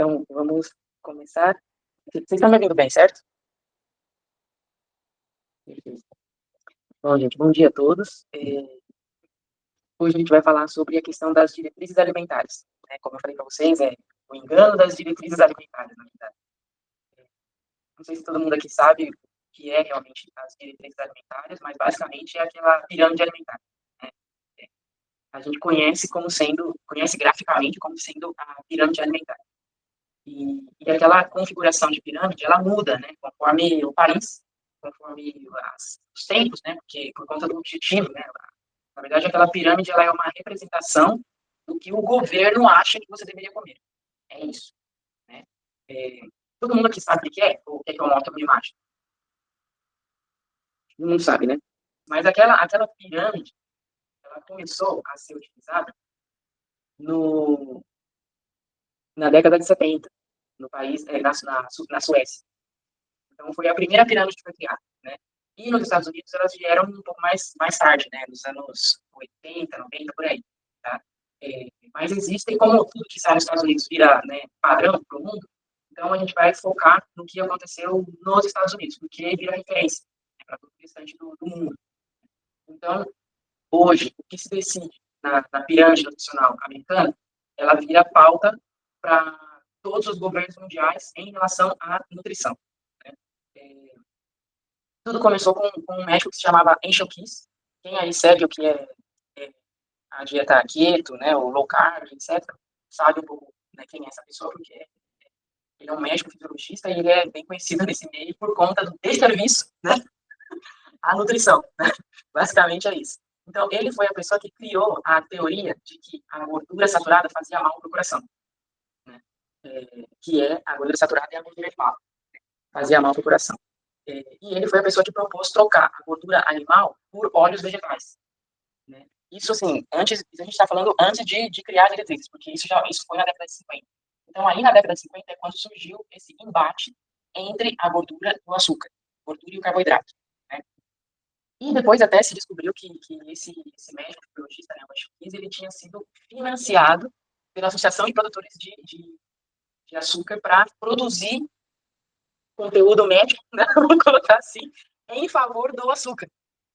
Então, vamos começar. Vocês estão me ouvindo bem, certo? Perfeito. Bom, gente, bom dia a todos. Hoje a gente vai falar sobre a questão das diretrizes alimentares. Como eu falei para vocês, o engano das diretrizes alimentares, na verdade. Não sei se todo mundo aqui sabe o que é realmente as diretrizes alimentares, mas basicamente é aquela pirâmide alimentar, né? A gente conhece graficamente como sendo a pirâmide alimentar. E aquela configuração de pirâmide, ela muda, né, conforme o país, conforme os tempos, né, porque por conta do objetivo, né, na verdade aquela pirâmide ela é uma representação do que o governo acha que você deveria comer. É isso, né? É, todo mundo aqui sabe o que é, ou o que é uma autoimagem? Todo mundo sabe, né? Mas aquela pirâmide, ela começou a ser utilizada no, na década de 70, no país, na Suécia. Então, foi a primeira pirâmide que foi criada, né? E nos Estados Unidos, elas vieram um pouco mais tarde, né? Nos anos 80, 90, por aí, tá? Mas existem, como tudo que sai nos Estados Unidos vira, né, padrão para o mundo, então a gente vai focar no que aconteceu nos Estados Unidos, porque vira referência, né, para todo o restante do mundo. Então, hoje, o que se decide na pirâmide nutricional americana, ela vira pauta para todos os governos mundiais em relação à nutrição, né? Tudo começou com um médico que se chamava Ancel Keys. Quem aí segue o que é a dieta keto, né, o low carb, etc., sabe um pouco, né, quem é essa pessoa, porque ele é um médico fisiologista e ele é bem conhecido nesse meio por conta do desserviço, né, à nutrição, né? Basicamente é isso. Então, ele foi a pessoa que criou a teoria de que a gordura saturada fazia mal para o coração, né? Que é a gordura saturada e a gordura animal, fazia mal para o coração. E ele foi a pessoa que propôs trocar a gordura animal por óleos vegetais, né? Isso, assim, antes, a gente está falando antes de criar as diretrizes, porque isso foi na década de 50. Então, aí na década de 50 é quando surgiu esse embate entre a gordura e o açúcar, gordura e o carboidrato, né? E depois até se descobriu que esse médico biologista, né, o Chiquis, ele tinha sido financiado pela Associação de Produtores de Açúcar para produzir conteúdo médico, né, vamos colocar assim, em favor do açúcar,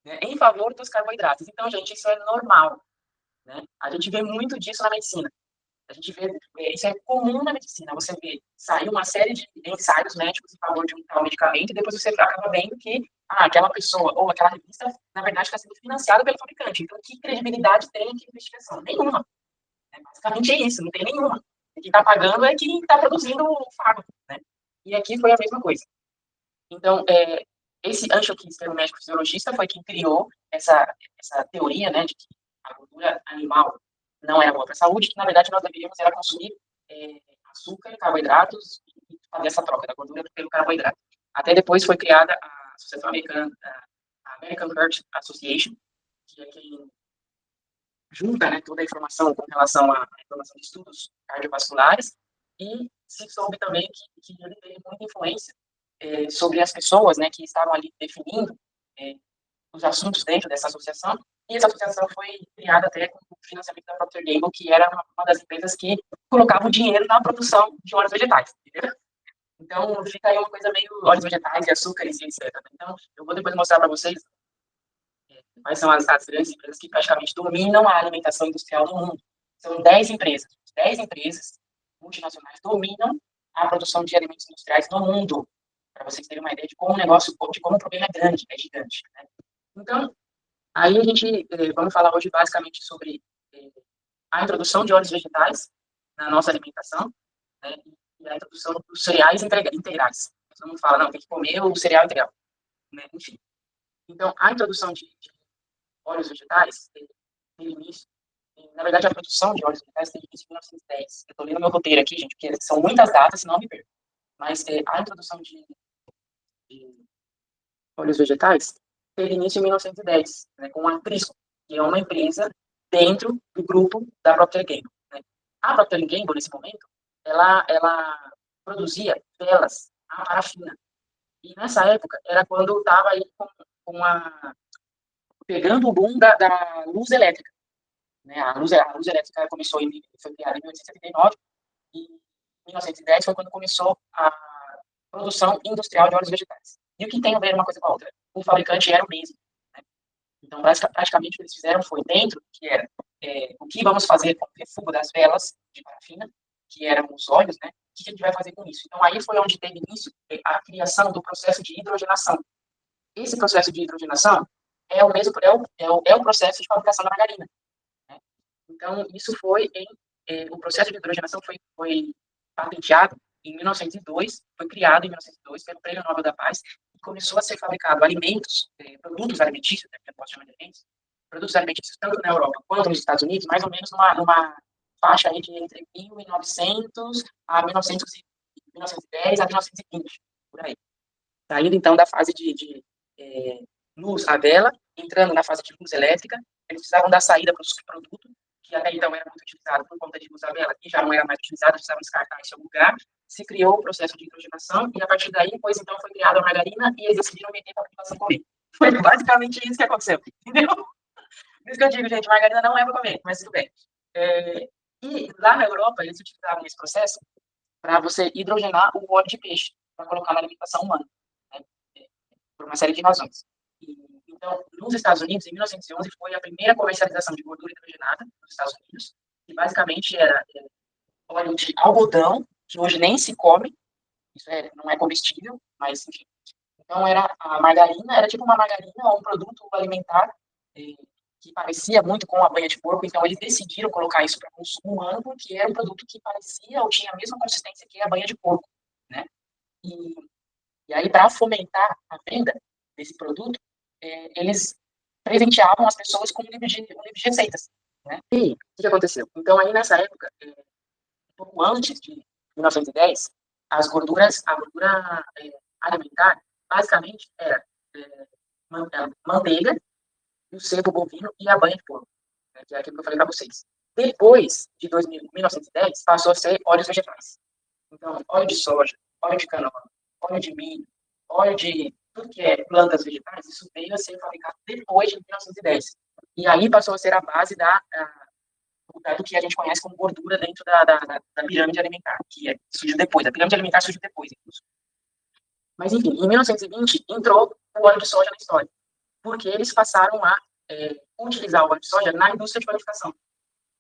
né, em favor dos carboidratos. Então, gente, isso é normal, né? A gente vê muito disso na medicina. A gente vê, isso é comum na medicina. Você vê, sair uma série de ensaios médicos em favor de um tal medicamento e depois você acaba vendo que aquela pessoa ou aquela revista, na verdade, está sendo financiada pelo fabricante. Então, que credibilidade tem que investigação? Nenhuma. Basicamente é isso, não tem nenhuma. Quem está pagando é quem está produzindo o fármaco, né? E aqui foi a mesma coisa. Então, esse Anshel Keys, que era um médico fisiologista, foi quem criou essa teoria, né, de que a gordura animal não era boa para a saúde, que na verdade nós deveríamos era consumir açúcar, carboidratos e fazer essa troca da gordura pelo carboidrato. Até depois foi criada a Associação Americana, a American Heart Association, que é quem junta, né, toda a informação com relação à informação de estudos cardiovasculares, e se soube também que ele teve muita influência sobre as pessoas, né, que estavam ali definindo os assuntos dentro dessa associação, e essa associação foi criada até com o financiamento da Procter Gamble, que era uma das empresas que colocava o dinheiro na produção de óleos vegetais, entendeu? Então, fica aí uma coisa meio óleos vegetais e açúcares e etc. Então, eu vou depois mostrar para vocês quais são as grandes empresas que praticamente dominam a alimentação industrial no mundo. São 10 empresas. 10 empresas multinacionais dominam a produção de alimentos industriais no mundo, para vocês terem uma ideia de como o negócio, de como o problema é grande, é gigante, né? Então, aí a gente, vamos falar hoje basicamente sobre a introdução de óleos vegetais na nossa alimentação, né, e a introdução dos cereais integrais. Todo mundo fala, não, tem que comer o cereal integral, né? Enfim. Então, a introdução de óleos vegetais tem início, na verdade, a produção de óleos vegetais tem início em 1910. Eu estou lendo meu roteiro aqui, gente, porque são muitas datas, senão eu me perco. Mas a introdução de óleos vegetais teve início em 1910, né, com a Crisco, que é uma empresa dentro do grupo da Procter Gamble, né? A Procter Gamble, nesse momento, ela produzia velas a parafina. E nessa época era quando estava aí pegando o boom da luz elétrica, né? A luz elétrica foi criada em 1879 e 1910 foi quando começou a produção industrial de óleos vegetais. E o que tem a ver uma coisa com a outra? O fabricante era o mesmo. Né? Então, praticamente, o que eles fizeram foi dentro, que era o que vamos fazer com o refúgio das velas de parafina, que eram os óleos, né? O que a gente vai fazer com isso? Então, aí foi onde teve início a criação do processo de hidrogenação. Esse processo de hidrogenação é o mesmo é o processo de fabricação da margarina. Né? Então, isso foi o processo de hidrogenação foi patenteado em 1902, foi criado em 1902 pelo Prêmio Nobel da Paz e começou a ser fabricado alimentos, produtos alimentícios, né, que eu posso chamar de alimentos, produtos alimentícios tanto na Europa quanto nos Estados Unidos, mais ou menos numa faixa aí de entre 1900 a 1910 a 1920, por aí. Saindo, então, da fase de luz à vela, entrando na fase de luz elétrica, eles precisavam dar saída para o subproduto, que até então era muito utilizado por conta de luz à vela, que já não era mais utilizado, precisavam descartar em seu lugar, se criou o processo de hidrogenação, e a partir daí, depois, então, foi criada a margarina, e eles decidiram vender para a população comer. Foi basicamente isso que aconteceu, entendeu? Por isso que eu digo, gente, margarina não é para comer, mas tudo bem. E lá na Europa, eles utilizavam esse processo para você hidrogenar o óleo de peixe, para colocar na alimentação humana, né? Por uma série de razões. Então, nos Estados Unidos, em 1911, foi a primeira comercialização de gordura hidrogenada nos Estados Unidos, que basicamente era óleo de algodão, que hoje nem se come, isso não é comestível, mas enfim. Então, a margarina era tipo uma margarina ou um produto alimentar que parecia muito com a banha de porco, então eles decidiram colocar isso para consumo humano porque era um produto que parecia ou tinha a mesma consistência que a banha de porco, né? E aí, para fomentar a venda desse produto, eles presenteavam as pessoas com um livro de receitas. Né? E o que aconteceu? Então, aí nessa época, um pouco antes de 1910, a gordura alimentar, basicamente, era manteiga, o sebo bovino e a banha de porco, né, que é aquilo que eu falei para vocês. Depois de 1910, passou a ser óleos vegetais. Então, óleo de soja, óleo de canola, óleo de milho, óleo de tudo que é plantas vegetais, isso veio a ser fabricado depois de 1910. E aí passou a ser a base do que a gente conhece como gordura dentro da pirâmide alimentar, que surgiu depois. A pirâmide alimentar surgiu depois, inclusive. Mas, enfim, em 1920 entrou o óleo de soja na história, porque eles passaram a utilizar o óleo de soja na indústria de panificação.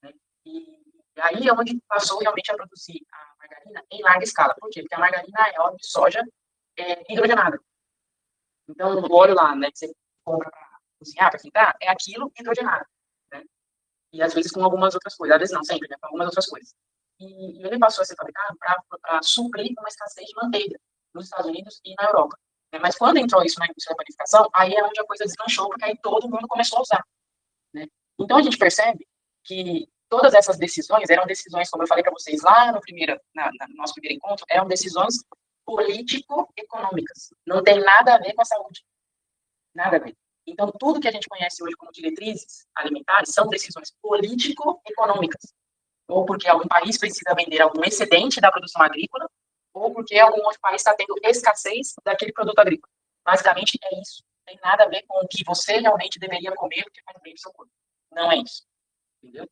Né? E aí é onde passou realmente a produzir a margarina em larga escala. Por quê? Porque a margarina é óleo de soja hidrogenado. Então, o óleo lá, né, que você compra para cozinhar, para fritar, é aquilo hidrogenado. Né? E às vezes com algumas outras coisas. Às vezes não, sempre, né, com algumas outras coisas. E ele passou a ser fabricado para suprir uma escassez de manteiga nos Estados Unidos e na Europa. Né? Mas quando entrou isso na indústria da panificação, aí é onde a coisa deslanchou, porque aí todo mundo começou a usar. Né? Então, a gente percebe que todas essas decisões eram decisões, como eu falei para vocês lá no nosso primeiro encontro, eram decisões político-econômicas. Não tem nada a ver com a saúde. Nada a ver. Então, tudo que a gente conhece hoje como diretrizes alimentares são decisões político-econômicas. Ou porque algum país precisa vender algum excedente da produção agrícola, ou porque algum outro país está tendo escassez daquele produto agrícola. Basicamente, é isso. Não tem nada a ver com o que você realmente deveria comer, porque faz bem para o seu corpo. Não é isso. Entendeu?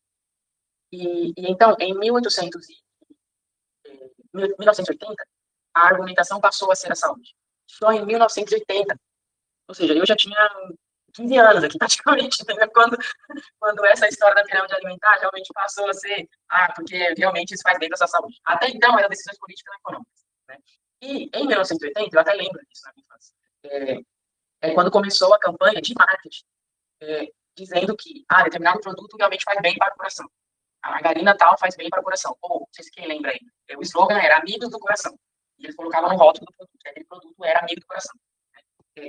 E então, em 1980, a argumentação passou a ser a saúde. Só em 1980, ou seja, eu já tinha 15 anos aqui, praticamente, entendeu? Quando essa história da pirâmide alimentar realmente passou a ser, porque realmente isso faz bem para a sua saúde. Até então, eram decisões políticas e econômicas. Né? E em 1980, eu até lembro disso na minha infância, quando começou a campanha de marketing, dizendo que determinado produto realmente faz bem para o coração. A margarina tal faz bem para o coração. Ou, não sei se quem lembra aí, o slogan era Amigos do Coração. E eles colocavam no rótulo do produto, que aquele produto era amigo do coração.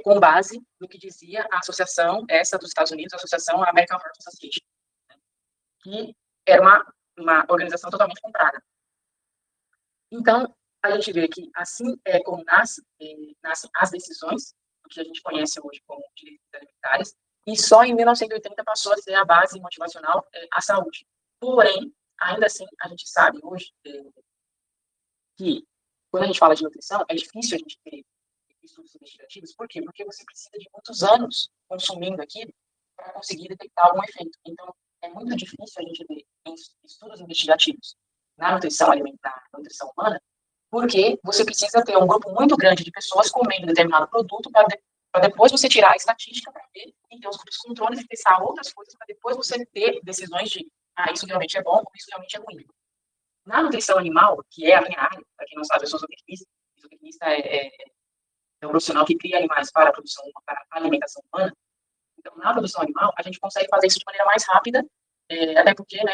Com base no que dizia a associação, essa dos Estados Unidos, a Associação American Heart Association, né, que era uma organização totalmente comprada. Então, a gente vê que assim é como nascem as decisões, do que a gente conhece hoje como direitos alimentares, e só em 1980 passou a ser a base motivacional a saúde. Porém, ainda assim, a gente sabe hoje que, quando a gente fala de nutrição, é difícil a gente ter estudos investigativos. Por quê? Porque você precisa de muitos anos consumindo aquilo para conseguir detectar algum efeito. Então, é muito difícil a gente ver em estudos investigativos na nutrição alimentar, na nutrição humana, porque você precisa ter um grupo muito grande de pessoas comendo determinado produto para depois você tirar a estatística para ver e ter os grupos controles e testar outras coisas para depois você ter decisões de, isso realmente é bom, ou isso realmente é ruim. Na nutrição animal, que é a minha área, para quem não sabe, eu sou zootecnista, zootecnista é um profissional que cria animais para a produção, para a alimentação humana. Então, na produção animal, a gente consegue fazer isso de maneira mais rápida, até porque, né,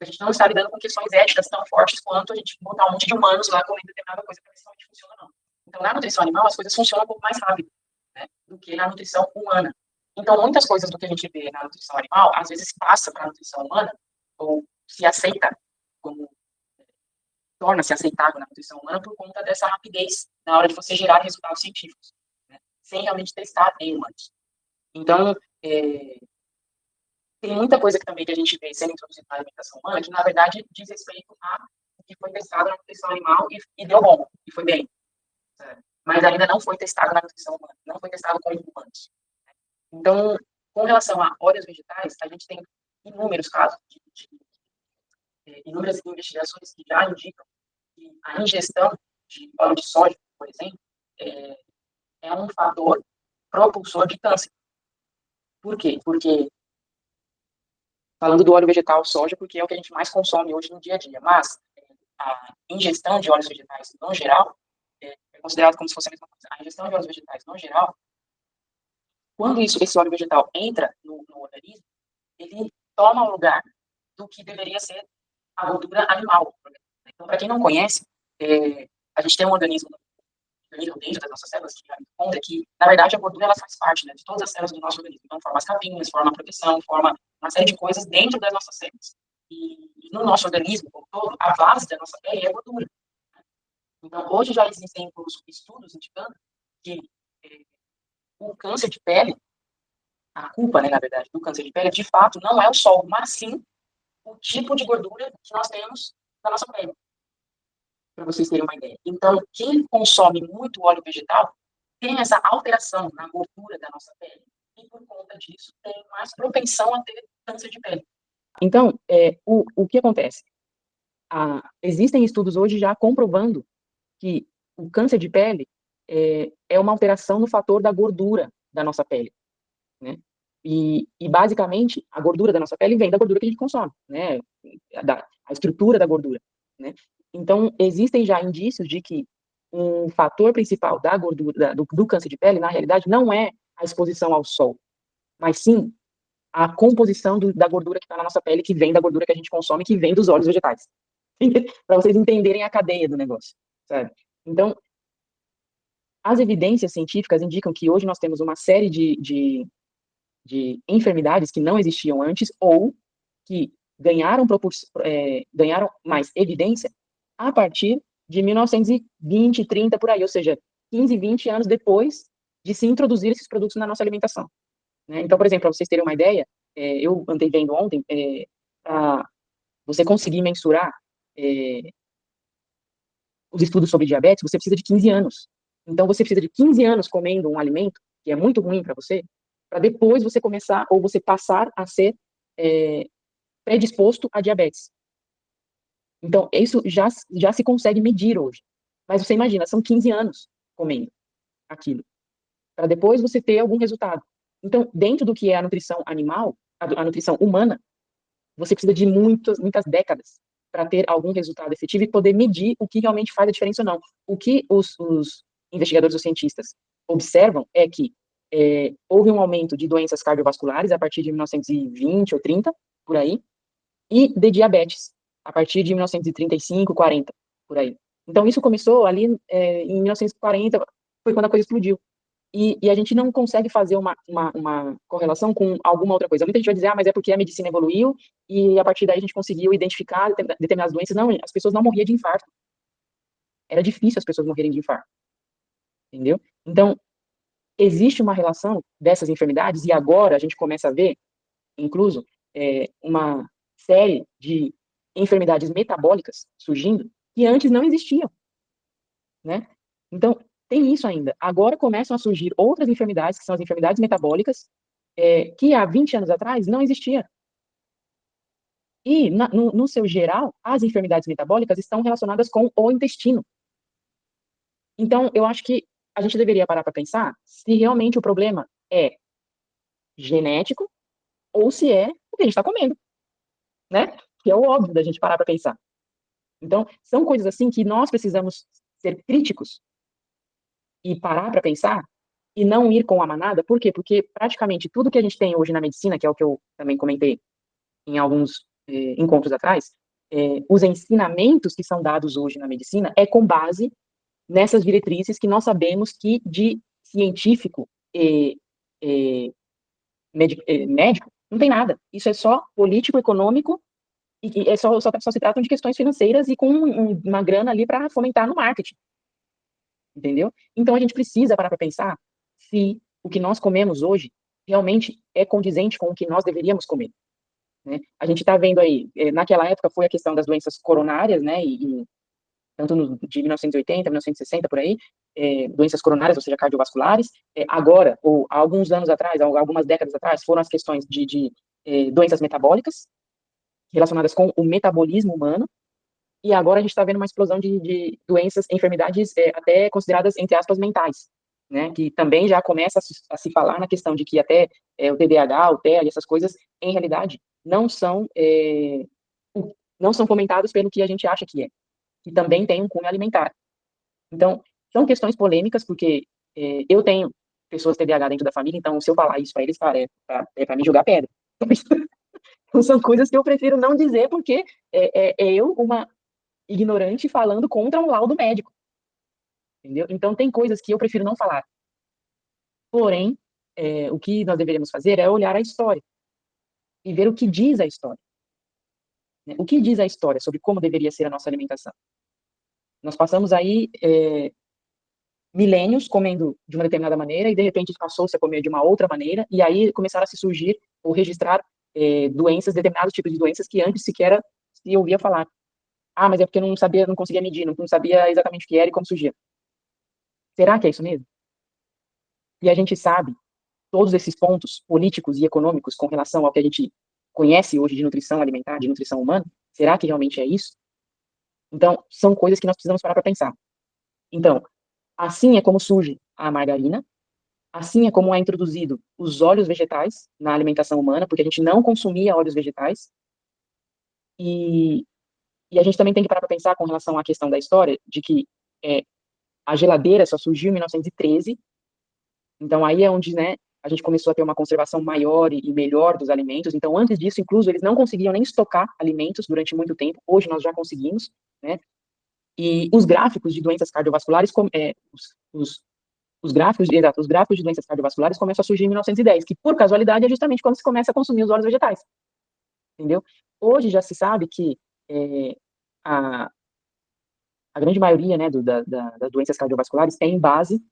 a gente não está lidando com questões éticas tão fortes quanto a gente botar um monte de humanos lá comendo determinada coisa para ver se realmente funciona ou não. Então, na nutrição animal, as coisas funcionam um pouco mais rápido, né, do que na nutrição humana. Então, muitas coisas do que a gente vê na nutrição animal, às vezes passa para a nutrição humana, ou se aceita como torna-se aceitável na nutrição humana por conta dessa rapidez na hora de você gerar resultados científicos, né, sem realmente testar em humanos. Então, tem muita coisa que também que a gente vê sendo introduzida na alimentação humana que, na verdade, diz respeito a que foi testado na nutrição animal e deu bom, e foi bem. Sabe? Mas ainda não foi testado na nutrição humana, não foi testado com humanos. Então, com relação a óleos vegetais, a gente tem inúmeros casos, inúmeras investigações que já indicam que a ingestão de óleo de soja, por exemplo, é um fator propulsor de câncer. Por quê? Porque, falando do óleo vegetal soja, porque é o que a gente mais consome hoje no dia a dia, mas a ingestão de óleos vegetais, no geral, é considerado como se fosse a mesma coisa. A ingestão de óleos vegetais, no geral, quando esse óleo vegetal entra no organismo, ele toma o lugar do que deveria ser a gordura animal. Então, para quem não conhece, a gente tem um organismo dentro das nossas células que conta que, na verdade, a gordura ela faz parte, né, de todas as células do nosso organismo. Então, forma as capinhas, forma a proteção, forma uma série de coisas dentro das nossas células. E no nosso organismo, como todo, a base da nossa pele é a gordura. Então, hoje já existem estudos indicando que o câncer de pele, a culpa, né, na verdade, do câncer de pele, de fato, não é o sol, mas sim o tipo de gordura que nós temos na nossa pele, para vocês terem uma ideia. Então, quem consome muito óleo vegetal tem essa alteração na gordura da nossa pele e, por conta disso, tem mais propensão a ter câncer de pele. Então, o que acontece? Existem estudos hoje já comprovando que o câncer de pele é uma alteração no fator da gordura da nossa pele, né? E basicamente, a gordura da nossa pele vem da gordura que a gente consome, né? A estrutura da gordura, né? Então, existem já indícios de que um fator principal da gordura, do câncer de pele, na realidade, não é a exposição ao sol, mas sim a composição da gordura que está na nossa pele, que vem da gordura que a gente consome, que vem dos óleos vegetais. Para vocês entenderem a cadeia do negócio, sabe? Então, as evidências científicas indicam que hoje nós temos uma série de enfermidades que não existiam antes ou que ganharam mais evidência a partir de 1920, 30, por aí, ou seja, 15, 20 anos depois de se introduzir esses produtos na nossa alimentação, né? Então, por exemplo, para vocês terem uma ideia, eu andei vendo ontem, para você conseguir mensurar os estudos sobre diabetes, você precisa de 15 anos. Então, você precisa de 15 anos comendo um alimento que é muito ruim para você, para depois você começar, ou você passar a ser predisposto a diabetes. Então, isso já se consegue medir hoje. Mas você imagina, são 15 anos comendo aquilo, para depois você ter algum resultado. Então, dentro do que é a nutrição animal, a nutrição humana, você precisa de muitas décadas para ter algum resultado efetivo e poder medir o que realmente faz a diferença ou não. O que os investigadores ou cientistas observam é que houve um aumento de doenças cardiovasculares a partir de 1920 ou 30, por aí, e de diabetes a partir de 1935, 40, por aí. Então, isso começou ali em 1940, foi quando a coisa explodiu. E a gente não consegue fazer uma correlação com alguma outra coisa. Muita gente vai dizer, mas é porque a medicina evoluiu e a partir daí a gente conseguiu identificar determinadas doenças. Não, as pessoas não morriam de infarto. Era difícil as pessoas morrerem de infarto. Entendeu? Então, existe uma relação dessas enfermidades e agora a gente começa a ver, incluso, uma série de enfermidades metabólicas surgindo que antes não existiam, né? Então, tem isso ainda. Agora começam a surgir outras enfermidades, que são as enfermidades metabólicas, que há 20 anos atrás não existia. E, no seu geral, as enfermidades metabólicas estão relacionadas com o intestino. Então, eu acho que a gente deveria parar para pensar se realmente o problema é genético ou se é o que a gente está comendo, né? Que é o óbvio da gente parar para pensar. Então, são coisas assim que nós precisamos ser críticos e parar para pensar e não ir com a manada. Por quê? Porque praticamente tudo que a gente tem hoje na medicina, que é o que eu também comentei em alguns encontros atrás, os ensinamentos que são dados hoje na medicina é com base nessas diretrizes que nós sabemos que de científico e médico não tem nada. Isso é só político, econômico e só se tratam de questões financeiras e com uma grana ali para fomentar no marketing, entendeu? Então a gente precisa parar para pensar se o que nós comemos hoje realmente é condizente com o que nós deveríamos comer, né? A gente está vendo aí, naquela época foi a questão das doenças coronárias, né? Tanto de 1980, 1960 por aí, doenças coronárias, ou seja, cardiovasculares. Agora, ou há alguns anos atrás, algumas décadas atrás, foram as questões de doenças metabólicas relacionadas com o metabolismo humano. E agora a gente está vendo uma explosão de doenças, enfermidades até consideradas, entre aspas, mentais, né? Que também já começa a se falar na questão de que até o TDAH, o TEA e essas coisas, em realidade, não são comentados pelo que a gente acha que é, que também tem um cunho alimentar. Então, são questões polêmicas, porque eu tenho pessoas TDAH dentro da família, então se eu falar isso para eles, cara, é para me jogar pedra. Então, são coisas que eu prefiro não dizer, porque é eu, uma ignorante, falando contra um laudo médico, entendeu? Então, tem coisas que eu prefiro não falar. Porém, o que nós deveríamos fazer é olhar a história e ver o que diz a história, né? O que diz a história sobre como deveria ser a nossa alimentação? Nós passamos aí milênios comendo de uma determinada maneira e de repente passou-se a comer de uma outra maneira e aí começaram a se surgir ou registrar doenças, determinados tipos de doenças que antes sequer se ouvia falar. Ah, mas é porque eu não sabia, não conseguia medir, não sabia exatamente o que era e como surgia. Será que é isso mesmo? E a gente sabe todos esses pontos políticos e econômicos com relação ao que a gente conhece hoje de nutrição alimentar, de nutrição humana? Será que realmente é isso? Então, são coisas que nós precisamos parar para pensar. Então, assim é como surge a margarina, assim é como é introduzido os óleos vegetais na alimentação humana, porque a gente não consumia óleos vegetais. E, e a gente também tem que parar para pensar com relação à questão da história, de que é, a geladeira só surgiu em 1913, então aí é onde, né, a gente começou a ter uma conservação maior e melhor dos alimentos. Então, antes disso, incluso, eles não conseguiam nem estocar alimentos durante muito tempo. Hoje nós já conseguimos, né? E os gráficos de doenças cardiovasculares, os gráficos, exato, os gráficos de doenças cardiovasculares começam a surgir em 1910, que por casualidade é justamente quando se começa a consumir os óleos vegetais, entendeu? Hoje já se sabe que é, a, a grande maioria, né, das doenças cardiovasculares tem base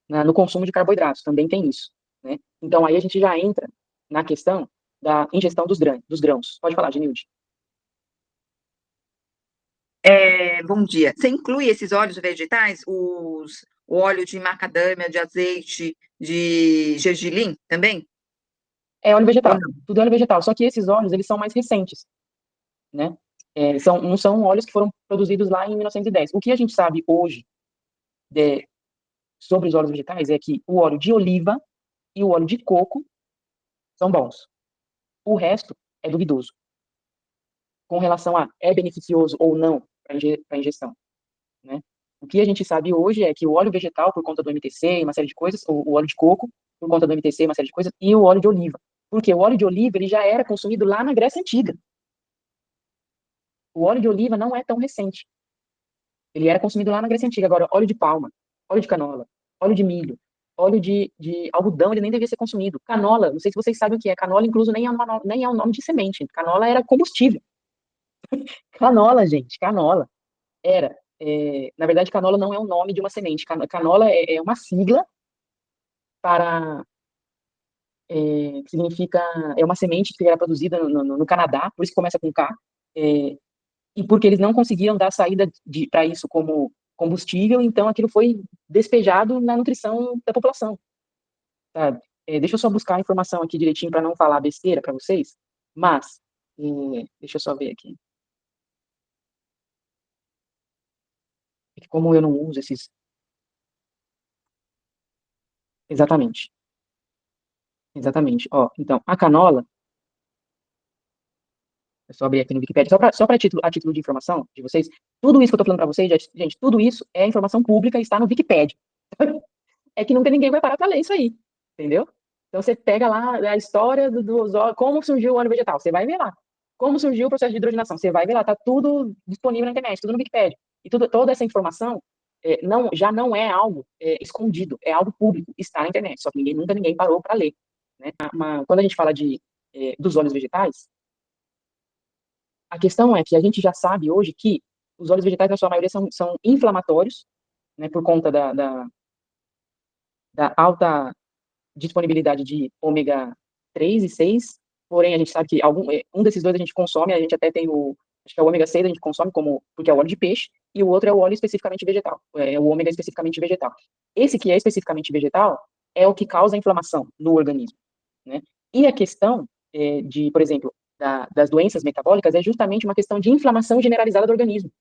no consumo de carboidratos, também tem isso, né? Então aí a gente já entra na questão da ingestão dos grãos. Pode falar, Genilde. Bom dia. Você inclui esses óleos vegetais, o óleo de macadâmia, de azeite, de gergelim também? É óleo Ou vegetal, não? tudo é óleo vegetal, só que esses óleos, eles são mais recentes, né? Não são óleos que foram produzidos lá em 1910. O que a gente sabe hoje de, sobre os óleos vegetais é que o óleo de oliva e o óleo de coco são bons. O resto é duvidoso. Com relação a é beneficioso ou não para ingestão, né? O que a gente sabe hoje é que o óleo vegetal, por conta do MTC e uma série de coisas, o óleo de coco, por conta do MTC e uma série de coisas, e o óleo de oliva. Porque o óleo de oliva ele já era consumido lá na Grécia Antiga. O óleo de oliva não é tão recente. Ele era consumido lá na Grécia Antiga. Agora, óleo de palma, óleo de canola, óleo de milho, óleo de algodão, ele nem devia ser consumido. Canola, não sei se vocês sabem o que é. Canola, incluso, nem é um nome de semente. Canola era combustível. Canola, gente, canola. Na verdade, canola não é o nome de uma semente. Canola é uma sigla para, que significa, é uma semente que era produzida no Canadá, por isso que começa com K, é, e porque eles não conseguiam dar saída para isso como combustível, então aquilo foi despejado na nutrição da população, sabe? Deixa eu só buscar a informação aqui direitinho para não falar besteira para vocês, mas deixa eu só ver aqui. É que como eu não uso esses... Exatamente, exatamente. Ó, então, a canola, é só abrir aqui no Wikipedia, só para a título de informação de vocês, tudo isso que eu tô falando para vocês, gente, tudo isso é informação pública e está no Wikipedia. É que nunca ninguém vai parar para ler isso aí, entendeu? Então você pega lá a história como surgiu o óleo vegetal, você vai ver lá. Como surgiu o processo de hidrogenação, você vai ver lá, tá tudo disponível na internet, tudo no Wikipedia. E toda essa informação já não é algo escondido, é algo público, está na internet, só que nunca ninguém parou para ler. Né? Quando a gente fala dos óleos vegetais, a questão é que a gente já sabe hoje que os óleos vegetais, na sua maioria, são inflamatórios, né, por conta da alta disponibilidade de ômega 3 e 6, porém a gente sabe que um desses dois a gente consome, a gente até tem acho que é o ômega 6 a gente consome porque é o óleo de peixe, e o outro é o óleo especificamente vegetal, é o ômega especificamente vegetal. Esse que é especificamente vegetal é o que causa inflamação no organismo, né? E a questão por exemplo, das doenças metabólicas é justamente uma questão de inflamação generalizada do organismo.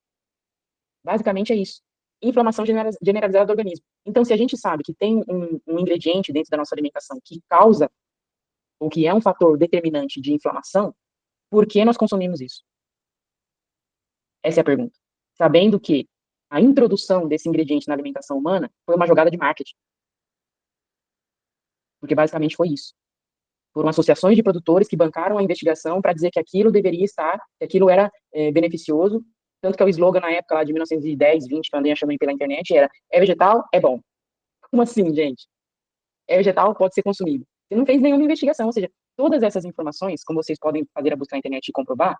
Basicamente é isso. Inflamação generalizada do organismo. Então, se a gente sabe que tem um ingrediente dentro da nossa alimentação que causa, ou que é um fator determinante de inflamação, por que nós consumimos isso? Essa é a pergunta. Sabendo que a introdução desse ingrediente na alimentação humana foi uma jogada de marketing. Porque basicamente foi isso. Foram associações de produtores que bancaram a investigação para dizer que aquilo deveria estar, que aquilo era beneficioso. Tanto que o slogan na época lá de 1910, 20, que eu andei achando pela internet, era: é vegetal, é bom. Como assim, gente? É vegetal, pode ser consumido. Você não fez nenhuma investigação, ou seja, todas essas informações, como vocês podem fazer a busca na internet e comprovar,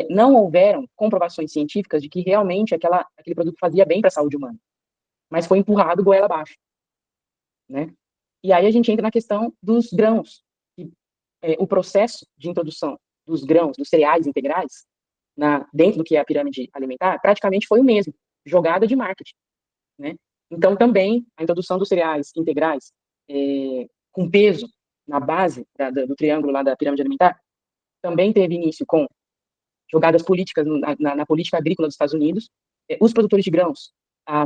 não houveram comprovações científicas de que realmente aquele produto fazia bem para a saúde humana. Mas foi empurrado goela abaixo, né? E aí a gente entra na questão dos grãos. O processo de introdução dos grãos, dos cereais integrais, dentro do que é a pirâmide alimentar, praticamente foi o mesmo, jogada de marketing, né? Então, também, a introdução dos cereais integrais, com peso na base do triângulo lá da pirâmide alimentar, também teve início com jogadas políticas na política agrícola dos Estados Unidos. Os produtores de grãos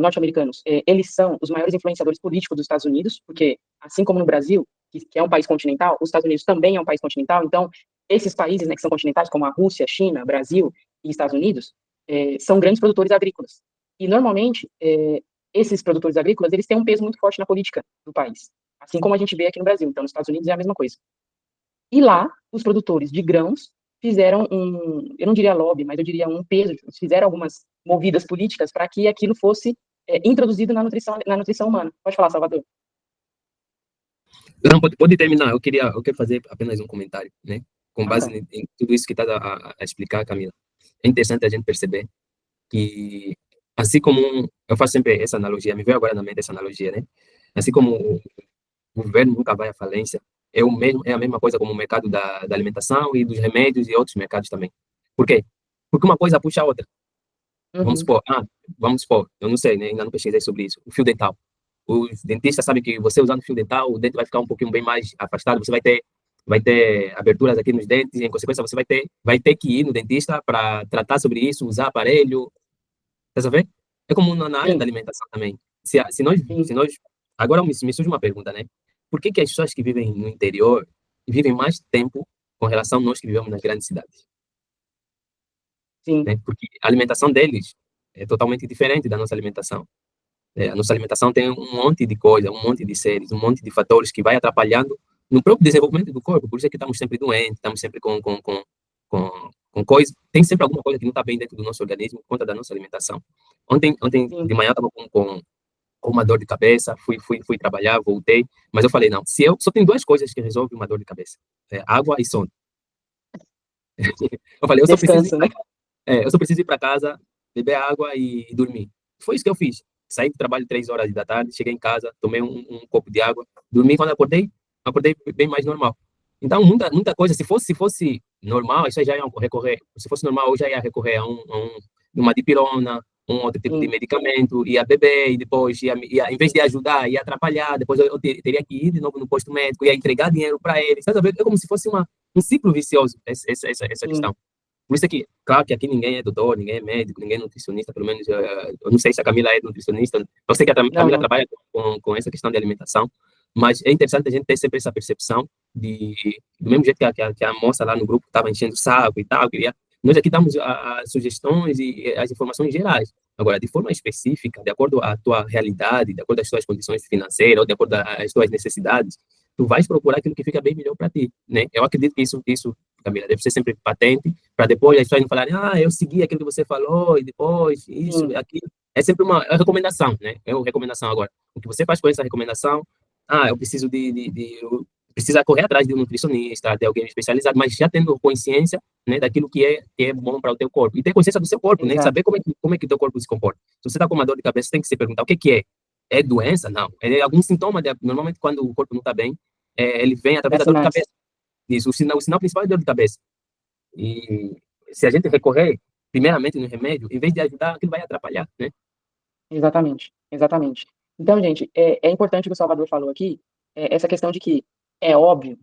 norte-americanos, eles são os maiores influenciadores políticos dos Estados Unidos, porque, assim como no Brasil, que é um país continental, os Estados Unidos também é um país continental, então, esses países, né, que são continentais, como a Rússia, China, Brasil e Estados Unidos, são grandes produtores agrícolas. E, normalmente, esses produtores agrícolas, eles têm um peso muito forte na política do país, assim como a gente vê aqui no Brasil. Então, nos Estados Unidos é a mesma coisa. E lá, os produtores de grãos fizeram eu não diria lobby, mas eu diria um peso, fizeram algumas movidas políticas para que aquilo fosse introduzido na nutrição humana. Pode falar, Salvador. Não, pode terminar. Eu quero fazer apenas um comentário, né? Com base em tudo isso que está a explicar, Camila. É interessante a gente perceber que, assim como eu faço sempre essa analogia, me veio agora na mente essa analogia, né? Assim como o governo nunca vai à falência, é a mesma coisa como o mercado da alimentação e dos remédios e outros mercados também. Por quê? Porque uma coisa puxa a outra. Vamos supor, eu não sei, né? Ainda não pesquisei sobre isso. O fio dental. Os dentistas sabem que você usando fio dental, o dente vai ficar um pouquinho bem mais afastado, você vai ter aberturas aqui nos dentes, e em consequência você vai ter que ir no dentista para tratar sobre isso, usar aparelho, tá sabendo? É como na área da alimentação também. Se nós, agora me surge uma pergunta, né? Por que as pessoas que vivem no interior vivem mais tempo com relação a nós que vivemos nas grandes cidades? Sim. Né? Porque a alimentação deles é totalmente diferente da nossa alimentação. A nossa alimentação tem um monte de coisa, um monte de séries, um monte de fatores que vai atrapalhando no próprio desenvolvimento do corpo. Por isso é que estamos sempre doentes, estamos sempre com coisa. Tem sempre alguma coisa que não está bem dentro do nosso organismo por conta da nossa alimentação. Ontem de manhã eu estava com uma dor de cabeça, fui trabalhar, voltei, mas eu falei, não, só tem duas coisas que resolvem uma dor de cabeça, água e sono. Eu falei, eu só preciso ir para casa, beber água e dormir. Foi isso que eu fiz. Saí do trabalho 3 horas da tarde, cheguei em casa, tomei um copo de água, dormi. Quando acordei bem mais normal. Então, muita coisa, se fosse normal, isso aí já ia recorrer, se fosse normal, eu já ia recorrer a uma dipirona, um outro tipo de medicamento, ia beber, e depois, em vez de ajudar, ia atrapalhar, depois eu teria que ir de novo no posto médico, ia entregar dinheiro para eles, sabe? É como se fosse um ciclo vicioso, essa questão. Por isso é que, claro que aqui ninguém é doutor, ninguém é médico, ninguém é nutricionista, pelo menos eu não sei se a Camila é nutricionista, eu sei que a Não, Camila não. trabalha com essa questão de alimentação, mas é interessante a gente ter sempre essa percepção do mesmo jeito que a moça lá no grupo estava enchendo o saco e tal, nós aqui damos as sugestões e as informações gerais. Agora, de forma específica, de acordo à tua realidade, de acordo às tuas condições financeiras, ou de acordo às tuas necessidades, tu vais procurar aquilo que fica bem melhor para ti, né? Eu acredito que isso, Camila, deve ser sempre patente, para depois as pessoas não falarem, eu segui aquilo que você falou, e depois isso, Sim, aquilo. É sempre uma recomendação, né? É uma recomendação agora. O que você faz com essa recomendação, eu preciso precisa correr atrás de um nutricionista, de alguém especializado, mas já tendo consciência, né, daquilo que é bom para o teu corpo. E ter consciência do seu corpo, né? exato. Saber como é que o teu corpo se comporta. Se você está com uma dor de cabeça, você tem que se perguntar o que é. É doença? Não. É algum sintoma, normalmente quando o corpo não está bem, ele vem através Dá da dor de sinais. cabeça. Isso, o sinal principal é dor de cabeça. E se a gente recorrer, primeiramente, no remédio, em vez de ajudar, aquilo vai atrapalhar, né? Exatamente, exatamente. Então, gente, é importante o que o Salvador falou aqui, essa questão de que é óbvio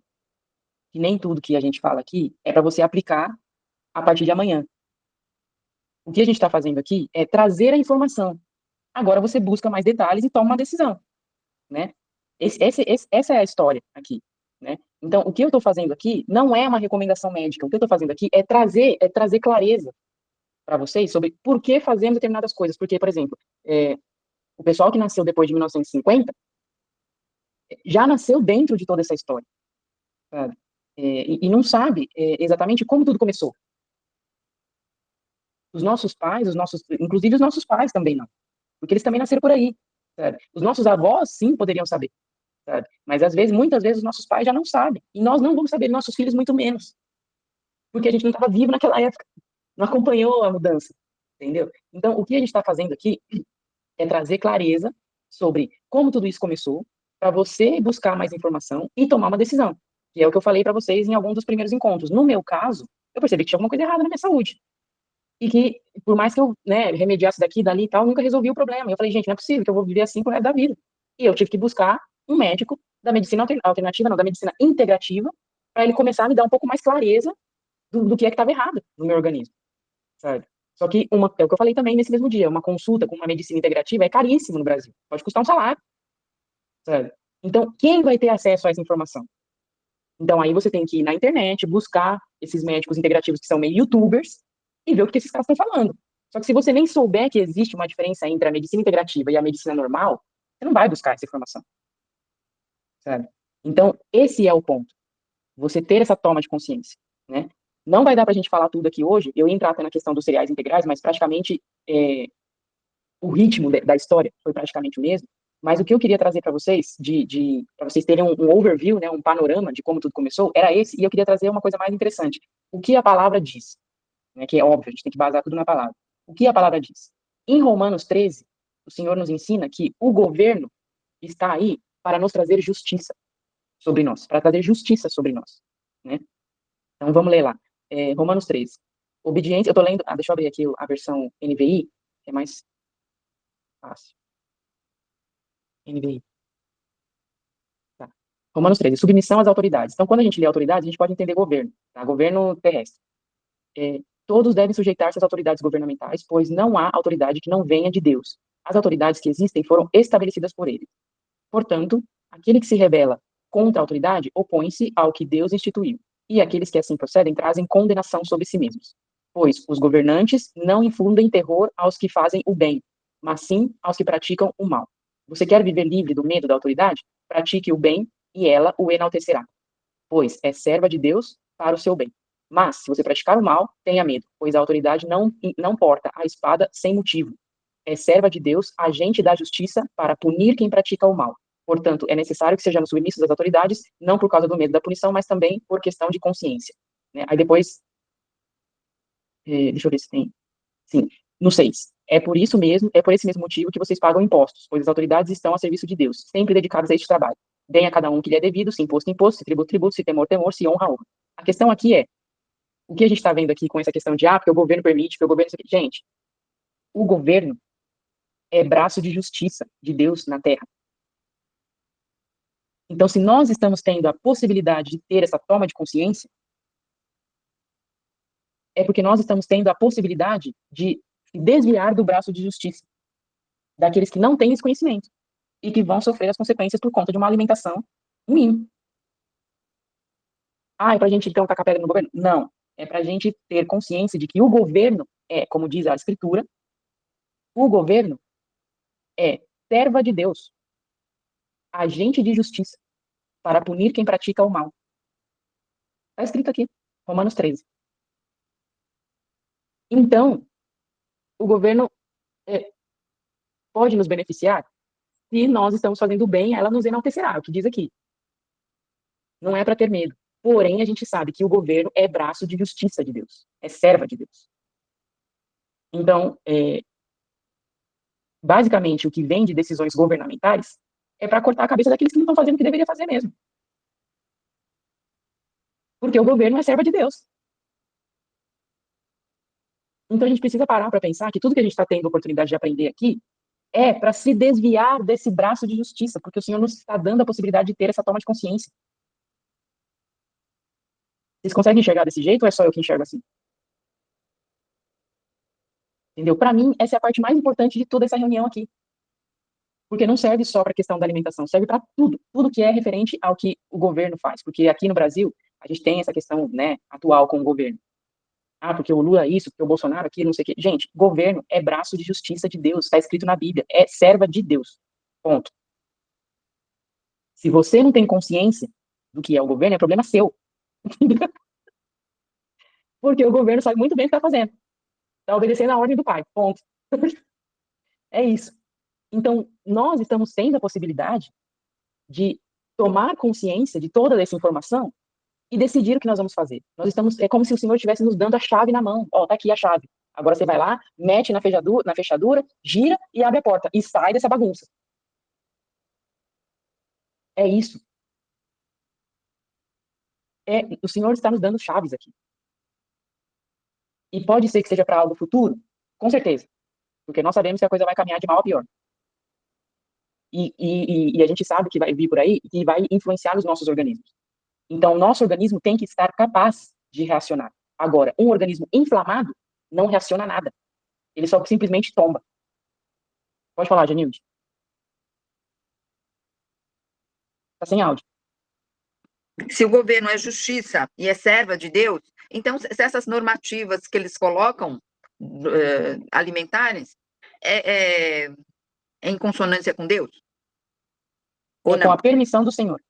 que nem tudo que a gente fala aqui é para você aplicar a partir de amanhã. O que a gente está fazendo aqui é trazer a informação. Agora você busca mais detalhes e toma uma decisão, né? Essa é a história aqui, né? Então, o que eu estou fazendo aqui não é uma recomendação médica. O que eu estou fazendo aqui é trazer clareza para vocês sobre por que fazemos determinadas coisas. Porque, por exemplo, o pessoal que nasceu depois de 1950 já nasceu dentro de toda essa história, sabe? E não sabe exatamente como tudo começou. Os nossos pais, inclusive os nossos pais também não, porque eles também nasceram por aí, sabe? Os nossos avós, sim, poderiam saber, sabe? Mas às vezes, muitas vezes, os nossos pais já não sabem, e nós não vamos saber, nossos filhos muito menos, porque a gente não estava vivo naquela época, não acompanhou a mudança, entendeu? Então, o que a gente está fazendo aqui é trazer clareza sobre como tudo isso começou, para você buscar mais informação e tomar uma decisão, que é o que eu falei para vocês em algum dos primeiros encontros. No meu caso, eu percebi que tinha alguma coisa errada na minha saúde. E que, por mais que eu, né, remediasse daqui, dali e tal, nunca resolvi o problema. E eu falei, gente, não é possível que eu vou viver assim pro resto da vida. E eu tive que buscar um médico da medicina alternativa, não, da medicina integrativa, para ele começar a me dar um pouco mais clareza do que é que estava errado no meu organismo, sabe? Só que, é o que eu falei também nesse mesmo dia, uma consulta com uma medicina integrativa é caríssimo no Brasil. Pode custar um salário, sabe? Então, quem vai ter acesso a essa informação? Então, aí você tem que ir na internet, buscar esses médicos integrativos que são meio youtubers e ver o que esses caras estão falando. Só que se você nem souber que existe uma diferença entre a medicina integrativa e a medicina normal, você não vai buscar essa informação, sabe? Então, esse é o ponto. Você ter essa toma de consciência, né? Não vai dar pra gente falar tudo aqui hoje. Eu ia entrar até na questão dos cereais integrais, mas praticamente o ritmo da história foi praticamente o mesmo. Mas o que eu queria trazer para vocês, para vocês terem um overview, né, um panorama de como tudo começou, era esse, e eu queria trazer uma coisa mais interessante. O que a palavra diz? Né, que é óbvio, a gente tem que basar tudo na palavra. O que a palavra diz? Em Romanos 13, o Senhor nos ensina que o governo está aí para nos trazer justiça sobre nós, para trazer justiça sobre nós. Né? Então vamos ler lá. Romanos 13. Obediência, eu estou lendo, deixa eu abrir aqui a versão NVI, que é mais fácil. NVI. Tá. Romanos 13, submissão às autoridades. Então, quando a gente lê autoridades, a gente pode entender governo, tá? Governo terrestre. Todos devem sujeitar-se às autoridades governamentais, pois não há autoridade que não venha de Deus. As autoridades que existem foram estabelecidas por ele. Portanto, aquele que se rebela contra a autoridade opõe-se ao que Deus instituiu. E aqueles que assim procedem trazem condenação sobre si mesmos. Pois os governantes não infundem terror aos que fazem o bem, mas sim aos que praticam o mal. Você quer viver livre do medo da autoridade? Pratique o bem e ela o enaltecerá, pois é serva de Deus para o seu bem. Mas, se você praticar o mal, tenha medo, pois a autoridade não porta a espada sem motivo. É serva de Deus, agente da justiça, para punir quem pratica o mal. Portanto, é necessário que sejamos submissos às autoridades, não por causa do medo da punição, mas também por questão de consciência. Né? Aí depois, deixa eu ver se tem. Sim, no 6. É por esse mesmo motivo que vocês pagam impostos, pois as autoridades estão a serviço de Deus, sempre dedicadas a este trabalho. Deem a cada um o que lhe é devido, se imposto, imposto, se tributo, tributo, se temor, temor, se honra, honra. A questão aqui é, o que a gente está vendo aqui com essa questão de, porque o governo permite, porque o governo... Gente, o governo é braço de justiça de Deus na Terra. Então, se nós estamos tendo a possibilidade de ter essa toma de consciência, é porque nós estamos tendo a possibilidade de se desviar do braço de justiça daqueles que não têm esse conhecimento e que vão sofrer as consequências por conta de uma alimentação ruim. Ah, é pra gente, então, tacar pedra no governo? Não. É pra gente ter consciência de que o governo é, como diz a Escritura, o governo é serva de Deus, agente de justiça, para punir quem pratica o mal. Está escrito aqui, Romanos 13. Então, o governo pode nos beneficiar se nós estamos fazendo bem, ela nos enaltecerá, é o que diz aqui. Não é para ter medo. Porém, a gente sabe que o governo é braço de justiça de Deus, é serva de Deus. Então, basicamente, o que vem de decisões governamentais é para cortar a cabeça daqueles que não estão fazendo o que deveria fazer mesmo. Porque o governo é serva de Deus. Então, a gente precisa parar para pensar que tudo que a gente está tendo oportunidade de aprender aqui é para se desviar desse braço de justiça, porque o Senhor nos está dando a possibilidade de ter essa toma de consciência. Vocês conseguem enxergar desse jeito ou é só eu que enxergo assim? Entendeu? Para mim, essa é a parte mais importante de toda essa reunião aqui. Porque não serve só para a questão da alimentação, serve para tudo, tudo que é referente ao que o governo faz. Porque aqui no Brasil, a gente tem essa questão, né, atual com o governo. Ah, porque o Lula isso, porque o Bolsonaro aquilo, não sei o quê. Gente, governo é braço de justiça de Deus, está escrito na Bíblia, é serva de Deus. Ponto. Se você não tem consciência do que é o governo, é problema seu. Porque o governo sabe muito bem o que está fazendo. Está obedecendo a ordem do pai. Ponto. É isso. Então, nós estamos tendo a possibilidade de tomar consciência de toda essa informação e decidir o que nós vamos fazer. Nós estamos, é como se o Senhor estivesse nos dando a chave na mão. Ó, tá aqui a chave. Agora você vai lá, mete na fechadura, gira e abre a porta. E sai dessa bagunça. É isso. O Senhor está nos dando chaves aqui. E pode ser que seja para algo futuro? Com certeza. Porque nós sabemos que a coisa vai caminhar de mal a pior. E a gente sabe que vai vir por aí e vai influenciar os nossos organismos. Então, o nosso organismo tem que estar capaz de reacionar. Agora, um organismo inflamado não reaciona a nada. Ele só simplesmente tomba. Pode falar, Janilde. Tá sem áudio. Se o governo é justiça e é serva de Deus, então, se essas normativas que eles colocam, alimentares, é em consonância com Deus? Ou não? Com a permissão do Senhor.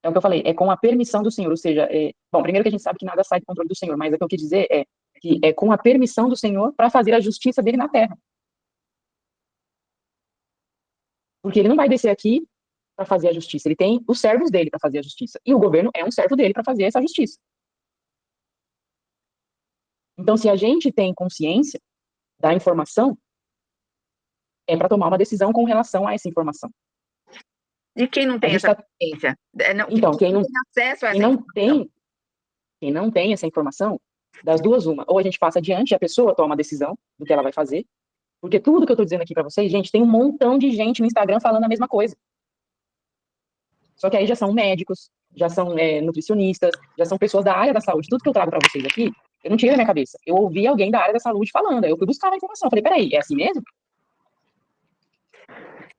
É o que eu falei, é com a permissão do Senhor, ou seja, bom, primeiro que a gente sabe que nada sai do controle do Senhor, mas o que eu quis dizer é que é com a permissão do Senhor para fazer a justiça dele na terra. Porque ele não vai descer aqui para fazer a justiça, ele tem os servos dele para fazer a justiça, e o governo é um servo dele para fazer essa justiça. Então, se a gente tem consciência da informação, é para tomar uma decisão com relação a essa informação. E quem não tem essa consciência? Então, quem não tem acesso a essa informação? Quem não tem essa informação, das duas, uma. Ou a gente passa adiante e a pessoa toma a decisão do que ela vai fazer. Porque tudo que eu tô dizendo aqui para vocês, gente, tem um montão de gente no Instagram falando a mesma coisa. Só que aí já são médicos, já são nutricionistas, já são pessoas da área da saúde. Tudo que eu trago para vocês aqui, eu não tirei da minha cabeça. Eu ouvi alguém da área da saúde falando, aí eu fui buscar a informação. Falei, peraí, é assim mesmo?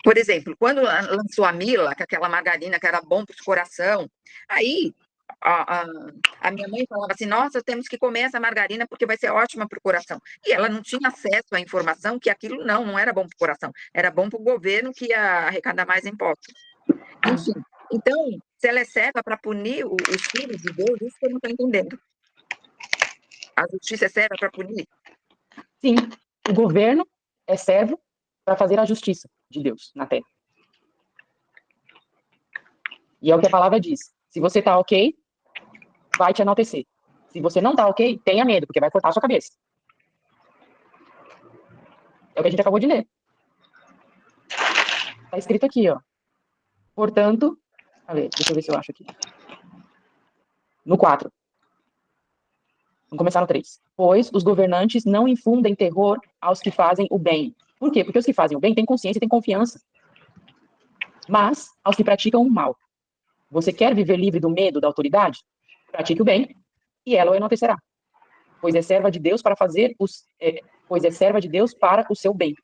Por exemplo, quando lançou a Mila, que aquela margarina que era bom para o coração, aí a minha mãe falava assim, nossa, temos que comer essa margarina porque vai ser ótima para o coração. E ela não tinha acesso à informação que aquilo não era bom para o coração, era bom para o governo que ia arrecadar mais impostos. Enfim, então, se ela é serva para punir os filhos de Deus, isso que eu não estou entendendo. A justiça é serva para punir? Sim, o governo é servo para fazer a justiça de Deus na terra. E é o que a palavra diz. Se você tá ok, vai te enaltecer. Se você não tá ok, tenha medo, porque vai cortar a sua cabeça. É o que a gente acabou de ler. Tá escrito aqui, ó. Portanto, deixa eu ver se eu acho aqui. No 4. Vamos começar no 3. Pois os governantes não infundem terror aos que fazem o bem. Por quê? Porque os que fazem o bem têm consciência e têm confiança. Mas, aos que praticam o mal. Você quer viver livre do medo da autoridade? Pratique o bem. e ela o enaltecerá, pois é serva de Deus para fazer pois é serva de Deus para o seu bem.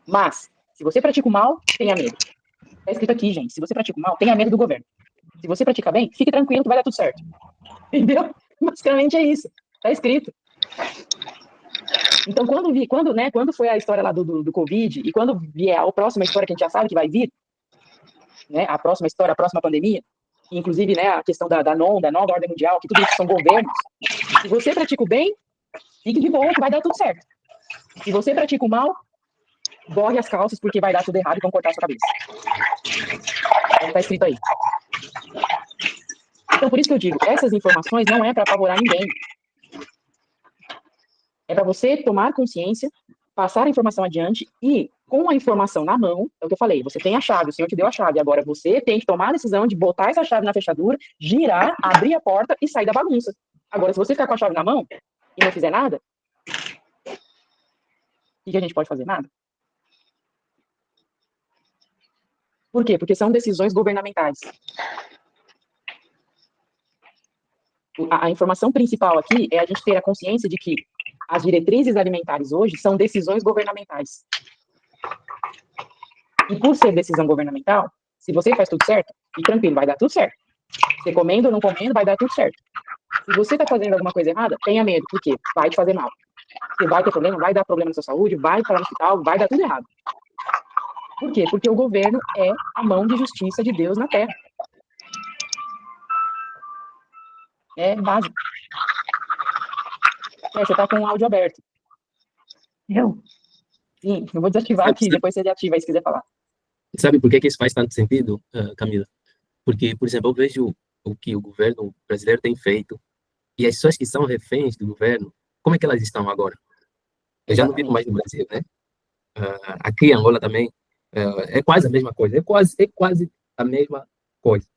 Mas, se você pratica o mal, tenha medo. Está escrito aqui, gente. Se você pratica o mal, tenha medo do governo. Se você pratica bem, fique tranquilo que vai dar tudo certo. Entendeu? Basicamente é isso. Está escrito. Então, quando foi a história lá do Covid, e quando vier a próxima história que a gente já sabe que vai vir, né, a próxima história, a próxima pandemia, inclusive, né, a questão da nova ordem mundial, que tudo isso são governos, se você pratica o bem, fique de boa que vai dar tudo certo. Se você pratica o mal, borre as calças porque vai dar tudo errado e vão cortar a sua cabeça. É o que está escrito aí. Então, por isso que eu digo, essas informações não é para apavorar ninguém. É para você tomar consciência, passar a informação adiante e, com a informação na mão, é o que eu falei, você tem a chave, o Senhor te deu a chave, agora você tem que tomar a decisão de botar essa chave na fechadura, girar, abrir a porta e sair da bagunça. Agora, se você ficar com a chave na mão e não fizer nada, o que a gente pode fazer? Nada. Por quê? Porque são decisões governamentais. A informação principal aqui é a gente ter a consciência de que as diretrizes alimentares hoje são decisões governamentais. E por ser decisão governamental, se você faz tudo certo, e tranquilo, vai dar tudo certo. Você comendo ou não comendo, vai dar tudo certo. Se você está fazendo alguma coisa errada, tenha medo, porque vai te fazer mal. Você vai ter problema, vai dar problema na sua saúde, vai parar no hospital, vai dar tudo errado. Por quê? Porque o governo é a mão de justiça de Deus na Terra. É básico. Você tá com o áudio aberto. Sim, eu vou desativar aqui, depois você desativa aí se quiser falar. Sabe por que isso faz tanto sentido, Camila? Porque, por exemplo, eu vejo o que o governo brasileiro tem feito e as pessoas que são reféns do governo, como é que elas estão agora? Eu já não vivo mais no Brasil, né? Aqui em Angola também é quase a mesma coisa, é quase a mesma coisa.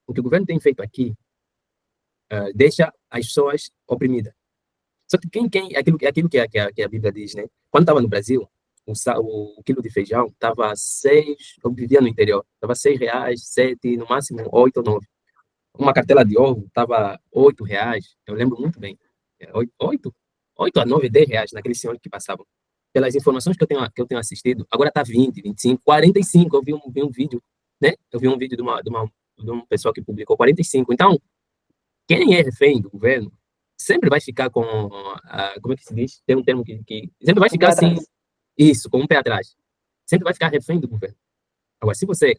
O que o governo tem feito aqui deixa as pessoas oprimidas. Só que aquilo que a Bíblia diz, né? Quando estava no Brasil, o quilo de feijão estava 6, eu vivia no interior, estava R$6, 7, no máximo 8 ou 9. Uma cartela de ovo estava R$8, eu lembro muito bem. 8 a 9, R$10 naqueles senhores que passavam. Pelas informações que eu tenho assistido, agora está 20, 25, 45. Eu vi um vídeo, né? Eu vi um vídeo de um pessoal que publicou 45. Então, quem é refém do governo sempre vai ficar com, como é que se diz? Tem um termo que sempre vai ficar assim, isso, com um pé atrás. Sempre vai ficar refém do governo. Agora, se você,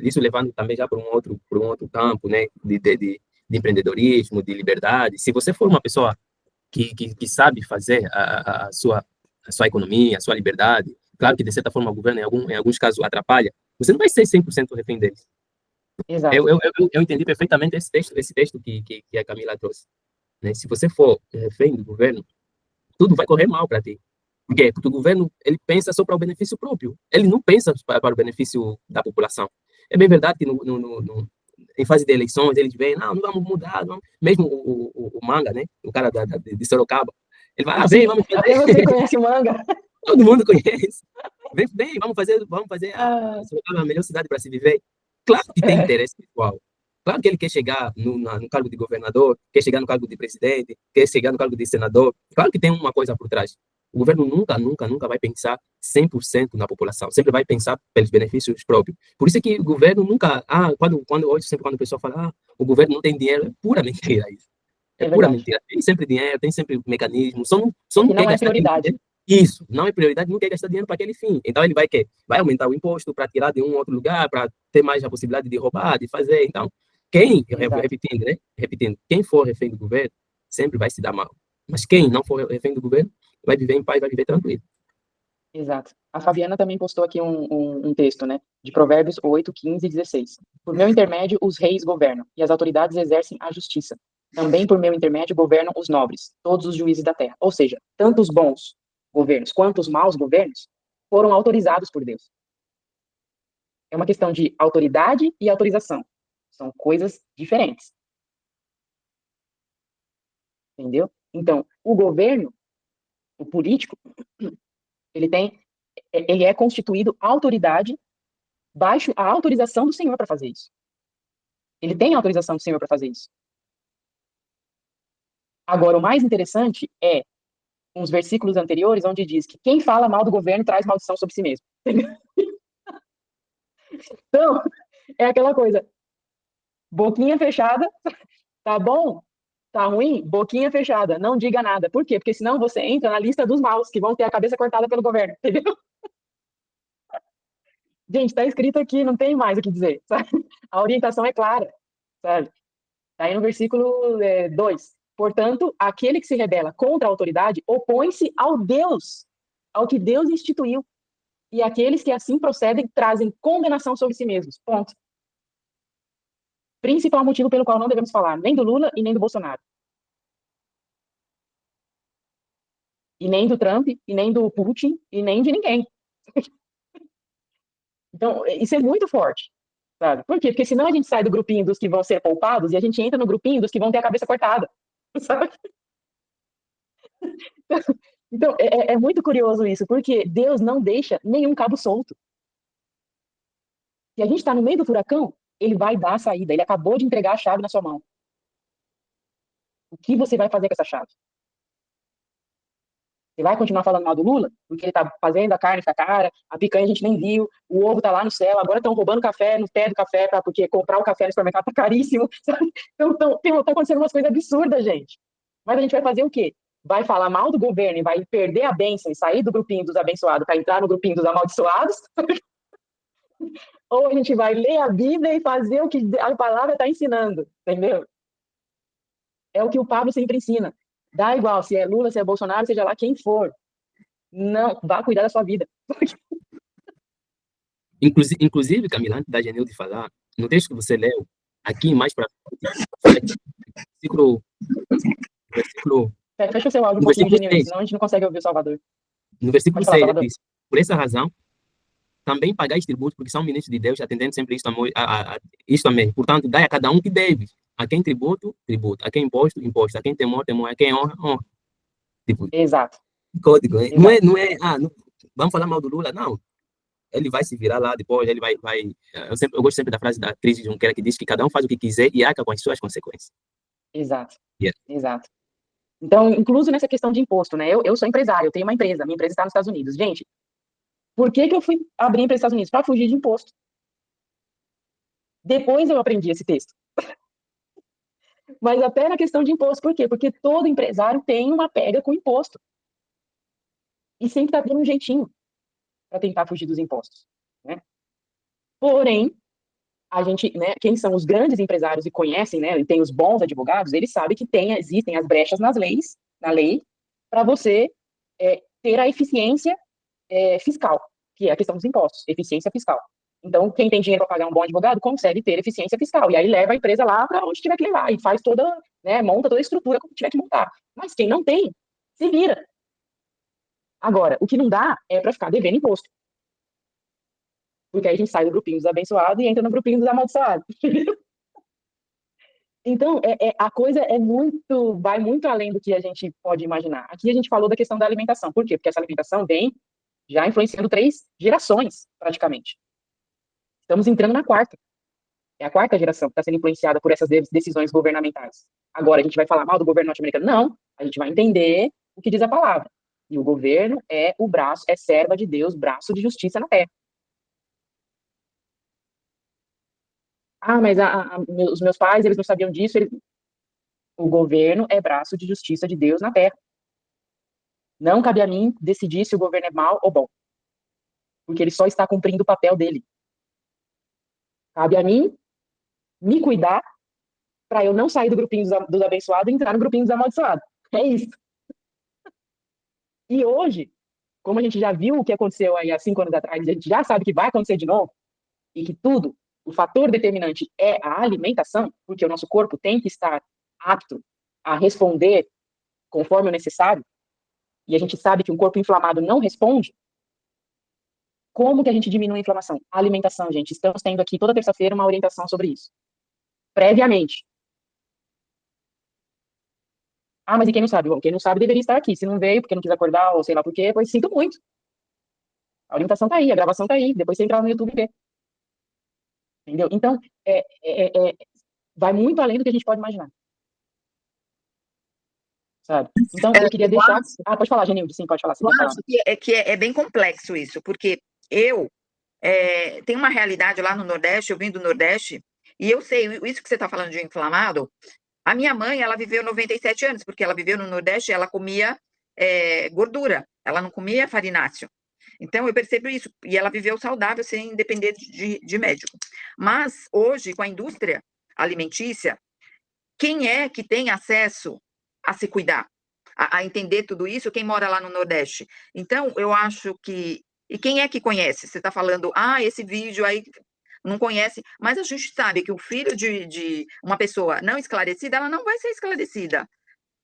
isso levando também já para um outro campo, né, de empreendedorismo, de liberdade, se você for uma pessoa que sabe fazer a sua economia, a sua liberdade, claro que de certa forma o governo em alguns casos atrapalha, você não vai ser 100% refém deles. Exato. Eu entendi perfeitamente esse texto que a Camila trouxe. Né? Se você for refém do governo, tudo vai correr mal para ti. Por quê? Porque o governo ele pensa só para o benefício próprio. Ele não pensa para o benefício da população. É bem verdade que em fase de eleições eles veem, não vamos mudar. Não. Mesmo o Manga, né? O cara de Sorocaba, ele vai, vem, vamos fazer. Até você conhece o Manga. Todo mundo conhece. Vem, vamos fazer a Sorocaba a melhor cidade para se viver. Claro que tem interesse pessoal. Claro que ele quer chegar no cargo de governador, quer chegar no cargo de presidente, quer chegar no cargo de senador. Claro que tem uma coisa por trás. O governo nunca vai pensar 100% na população. Sempre vai pensar pelos benefícios próprios. Por isso é que o governo nunca... sempre quando a pessoa fala o governo não tem dinheiro, é pura mentira isso. É pura mentira. Tem sempre dinheiro, tem sempre mecanismo. Só não quer gastar prioridade. Dinheiro. Isso, não é prioridade, não quer gastar dinheiro para aquele fim. Então ele vai aumentar o imposto para tirar de um outro lugar, para ter mais a possibilidade de roubar, de fazer. Então, repetindo, quem for refém do governo sempre vai se dar mal. Mas quem não for refém do governo vai viver em paz, vai viver tranquilo. Exato. A Fabiana também postou aqui um texto, né, de Provérbios 8, 15 e 16. Por meu intermédio, os reis governam, e as autoridades exercem a justiça. Também por meu intermédio governam os nobres, todos os juízes da terra. Ou seja, tanto os bons governos quanto os maus governos foram autorizados por Deus. É uma questão de autoridade e autorização. São coisas diferentes. Entendeu? Então, o governo, o político, ele é constituído autoridade baixo a autorização do Senhor para fazer isso. Ele tem a autorização do Senhor para fazer isso. Agora, o mais interessante é uns versículos anteriores, onde diz que quem fala mal do governo traz maldição sobre si mesmo. Então, é aquela coisa, boquinha fechada, tá bom? Tá ruim? Boquinha fechada, não diga nada. Por quê? Porque senão você entra na lista dos maus, que vão ter a cabeça cortada pelo governo, entendeu? Gente, tá escrito aqui, não tem mais o que dizer, sabe? A orientação é clara, sabe? Tá aí no versículo 2. Portanto, aquele que se rebela contra a autoridade opõe-se ao Deus, ao que Deus instituiu. E aqueles que assim procedem trazem condenação sobre si mesmos. Ponto. Principal motivo pelo qual não devemos falar nem do Lula e nem do Bolsonaro. E nem do Trump, e nem do Putin, e nem de ninguém. Então, isso é muito forte, sabe? Por quê? Porque senão a gente sai do grupinho dos que vão ser poupados e a gente entra no grupinho dos que vão ter a cabeça cortada, sabe? Então, é muito curioso isso, porque Deus não deixa nenhum cabo solto. Se a gente está no meio do furacão, ele vai dar a saída. Ele acabou de entregar a chave na sua mão. O que você vai fazer com essa chave? Você vai continuar falando mal do Lula? Porque ele tá fazendo a carne ficar cara, a picanha a gente nem viu, o ovo tá lá no céu, agora estão roubando café no pé do café, porque comprar o café no supermercado tá caríssimo, sabe? Então, tá acontecendo umas coisas absurdas, gente. Mas a gente vai fazer o quê? Vai falar mal do governo e vai perder a bênção e sair do grupinho dos abençoados para entrar no grupinho dos amaldiçoados? Ou a gente vai ler a Bíblia e fazer o que a palavra está ensinando, entendeu? É o que o Pablo sempre ensina. Dá igual, se é Lula, se é Bolsonaro, seja lá quem for. Não, vá cuidar da sua vida. Inclusive, Camila, antes da Genilde falar, no texto que você leu, aqui mais para versículo, versículo, Fecha o seu áudio um no pouquinho, versículo Genilson, 6, senão a gente não consegue ouvir o Salvador. no versículo Pode falar, 6, ele Salvador. diz: por essa razão, também pagais tributo, porque são ministros de Deus, atendendo sempre isto também. Portanto, dai a cada um que deve. A quem tributo, tributo. A quem imposto, imposto. A quem temor, temor. A quem honra, honra. Tipo, Exato. código. Exato. Vamos falar mal do Lula? Não. Ele vai se virar lá depois, ele vai. Eu gosto sempre da frase da Cris Junqueira que diz que cada um faz o que quiser e arca com as suas consequências. Exato. Yeah. Exato. Então, incluso nessa questão de imposto, né? Eu sou empresário, eu tenho uma empresa, minha empresa está nos Estados Unidos. Gente, por que eu fui abrir empresa nos Estados Unidos? Para fugir de imposto. Depois eu aprendi esse texto. Mas até na questão de imposto, por quê? Porque todo empresário tem uma pega com imposto. E sempre está dando um jeitinho para tentar fugir dos impostos, né? Porém, a gente, né, quem são os grandes empresários e conhecem, né, e tem os bons advogados, eles sabem que existem as brechas na lei, para você ter a eficiência fiscal, que é a questão dos impostos, eficiência fiscal. Então, quem tem dinheiro para pagar um bom advogado consegue ter eficiência fiscal, e aí leva a empresa lá para onde tiver que levar, e faz toda, né, monta toda a estrutura como tiver que montar. Mas quem não tem, se vira. Agora, o que não dá é para ficar devendo imposto. Porque aí a gente sai do grupinho dos abençoados e entra no grupinho dos amaldiçoados. Então, a coisa vai muito além do que a gente pode imaginar. Aqui a gente falou da questão da alimentação. Por quê? Porque essa alimentação vem já influenciando 3 gerações, praticamente. Estamos entrando na 4ª. É a 4ª geração que está sendo influenciada por essas decisões governamentais. Agora, a gente vai falar mal do governo norte-americano? Não. A gente vai entender o que diz a palavra. E o governo é o braço, é serva de Deus, braço de justiça na terra. Ah, mas os meus pais, eles não sabiam disso. O governo é braço de justiça de Deus na terra. Não cabe a mim decidir se o governo é mau ou bom. Porque ele só está cumprindo o papel dele. Cabe a mim me cuidar para eu não sair do grupinho dos abençoados e entrar no grupinho dos amaldiçoados. É isso. E hoje, como a gente já viu o que aconteceu aí há 5 anos atrás, a gente já sabe que vai acontecer de novo, e que tudo, o fator determinante é a alimentação, porque o nosso corpo tem que estar apto a responder conforme o necessário, e a gente sabe que um corpo inflamado não responde. Como que a gente diminui a inflamação? A alimentação, gente. Estamos tendo aqui toda terça-feira uma orientação sobre isso. Previamente. Ah, mas e quem não sabe? Bom, quem não sabe deveria estar aqui. Se não veio porque não quis acordar ou sei lá por quê, pois sinto muito. A orientação tá aí, a gravação tá aí. Depois você entrar no YouTube e ver. Entendeu? Então, vai muito além do que a gente pode imaginar. sabe? Então, eu queria Eu deixar... acho, Ah, pode falar, Genilde, sim, pode falar, você eu quer falar. acho que é bem complexo isso, porque eu tenho uma realidade lá no Nordeste, eu vim do Nordeste, e eu sei, isso que você está falando de inflamado, a minha mãe, ela viveu 97 anos, porque ela viveu no Nordeste, ela comia gordura, ela não comia farináceo. Então, eu percebo isso, e ela viveu saudável sem depender de médico. Mas, hoje, com a indústria alimentícia, quem é que tem acesso a se cuidar, a entender tudo isso? Quem mora lá no Nordeste? Então, eu acho que. E quem é que conhece? Você está falando, esse vídeo aí não conhece, mas a gente sabe que o filho de uma pessoa não esclarecida, ela não vai ser esclarecida.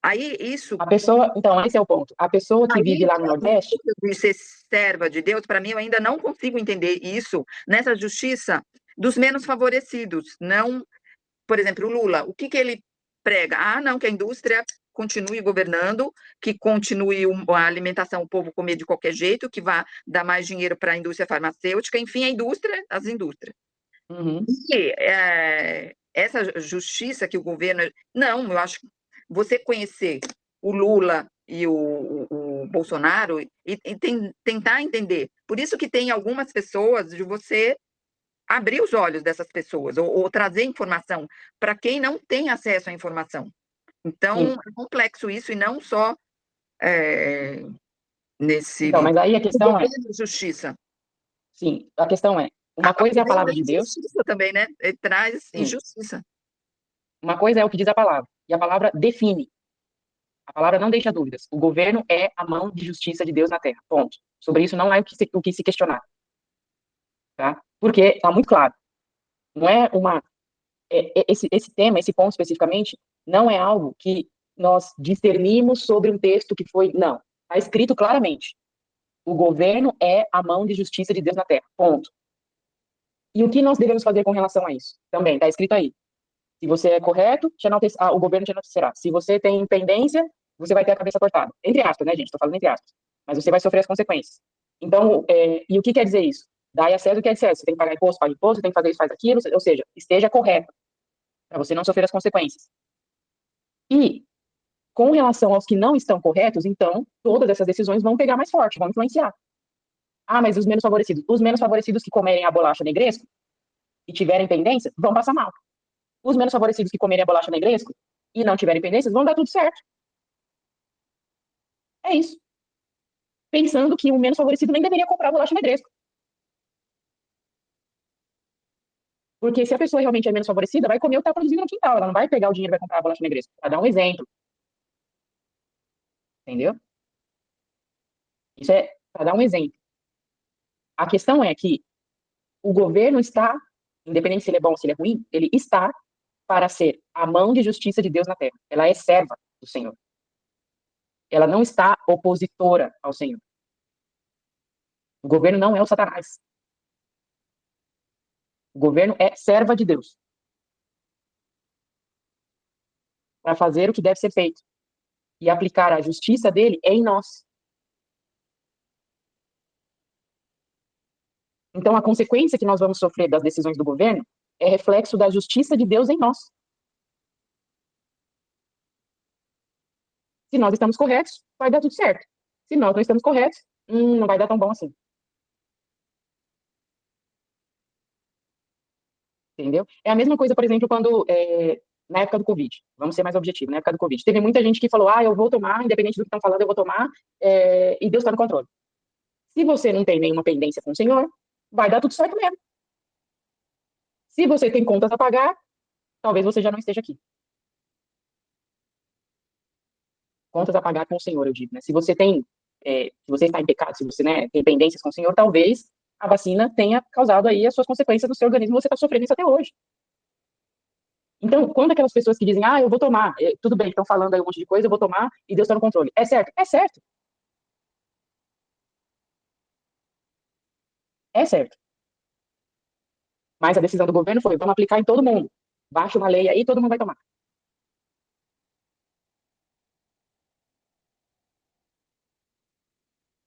Aí, isso. A pessoa... Então, esse é o ponto. A pessoa que vive Aí, lá no Nordeste... de ser serva de Deus, para mim, eu ainda não consigo entender isso nessa justiça dos menos favorecidos. Não, por exemplo, o Lula, o que ele prega? Não, que a indústria continue governando, que continue a alimentação, o povo comer de qualquer jeito, que vá dar mais dinheiro para a indústria farmacêutica, enfim, a indústria, as indústrias. Uhum. E essa justiça que o governo... Não, eu acho que você conhecer o Lula e o Bolsonaro e tentar entender. Por isso que tem algumas pessoas de você abrir os olhos dessas pessoas, ou trazer informação para quem não tem acesso à informação. Então, Sim. é complexo isso, e não só nesse Então, mas aí a questão é... governo de justiça. Sim, a questão é... Uma coisa é a palavra de Deus... Injustiça também, né? Ele traz Sim. injustiça. Uma coisa é o que diz a palavra, e a palavra define. A palavra não deixa dúvidas. O governo é a mão de justiça de Deus na terra. Ponto. Sobre isso não há o que se questionar. Tá? Porque está muito claro. Não é uma... esse tema, esse ponto especificamente, não é algo que nós discernimos sobre um texto que foi... Não. Está escrito claramente. O governo é a mão de justiça de Deus na terra. Ponto. E o que nós devemos fazer com relação a isso? Também está escrito aí. Se você é correto, o governo te enaltecerá. Se você tem pendência, você vai ter a cabeça cortada. Entre aspas, né, gente? Estou falando entre aspas. Mas você vai sofrer as consequências. Então, e o que quer dizer isso? Dai a César o que é de César. Você tem que pagar imposto, paga imposto, você tem que fazer isso, faz aquilo. Ou seja, esteja correto, para você não sofrer as consequências. E, com relação aos que não estão corretos, então, todas essas decisões vão pegar mais forte, vão influenciar. Mas os menos favorecidos? Os menos favorecidos que comerem a bolacha negresco e tiverem pendência, vão passar mal. Os menos favorecidos que comerem a bolacha negresco e não tiverem pendências, vão dar tudo certo. É isso. Pensando que o menos favorecido nem deveria comprar a bolacha negresco. Porque se a pessoa realmente é menos favorecida, vai comer o que está produzindo no quintal. Ela não vai pegar o dinheiro e vai comprar a bolacha negresco. Para dar um exemplo. Entendeu? Isso é para dar um exemplo. A questão é que o governo está, independente se ele é bom ou se ele é ruim, ele está para ser a mão de justiça de Deus na terra. Ela é serva do Senhor. Ela não está opositora ao Senhor. O governo não é o Satanás. O governo é serva de Deus. Para fazer o que deve ser feito. E aplicar a justiça dele em nós. Então, a consequência que nós vamos sofrer das decisões do governo é reflexo da justiça de Deus em nós. Se nós estamos corretos, vai dar tudo certo. Se nós não estamos corretos, não vai dar tão bom assim. Entendeu? É a mesma coisa, por exemplo, quando, na época do Covid, vamos ser mais objetivos, na época do Covid, teve muita gente que falou, eu vou tomar, independente do que estão falando, eu vou tomar, e Deus está no controle. Se você não tem nenhuma pendência com o Senhor, vai dar tudo certo mesmo. Se você tem contas a pagar, talvez você já não esteja aqui. Contas a pagar com o Senhor, eu digo, né? Se você está em pecado, se você, né, tem pendências com o Senhor, talvez a vacina tenha causado aí as suas consequências no seu organismo, você está sofrendo isso até hoje. Então, quando aquelas pessoas que dizem, eu vou tomar, tudo bem, estão falando aí um monte de coisa, eu vou tomar e Deus está no controle. É certo? É certo. É certo. Mas a decisão do governo foi, vamos aplicar em todo mundo. Baixa uma lei aí, todo mundo vai tomar.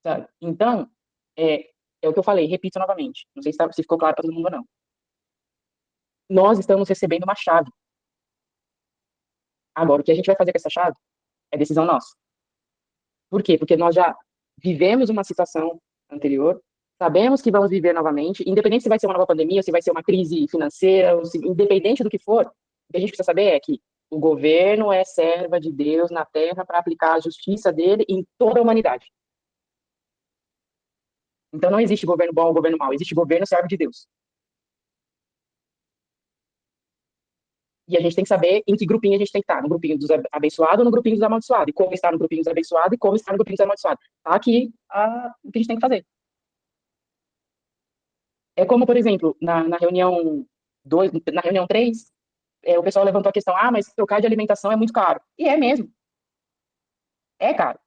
Sabe? Então, é o que eu falei, repito novamente. Não sei se ficou claro para todo mundo ou não. Nós estamos recebendo uma chave. Agora, o que a gente vai fazer com essa chave É decisão nossa. Por quê? Porque nós já vivemos uma situação anterior, sabemos que vamos viver novamente, independente se vai ser uma nova pandemia, se vai ser uma crise financeira, independente do que for, o que a gente precisa saber é que o governo é serva de Deus na terra para aplicar a justiça dele em toda a humanidade. Então não existe governo bom ou governo mau, existe governo servo de Deus. E a gente tem que saber em que grupinho a gente tem que estar, no grupinho dos abençoados ou no grupinho dos amaldiçoados, e como estar no grupinho dos abençoados e como estar no grupinho dos amaldiçoados. Tá aqui o que a gente tem que fazer. É como, por exemplo, na reunião 2, na reunião 3, o pessoal levantou a questão, mas trocar de alimentação é muito caro. E é mesmo. É caro.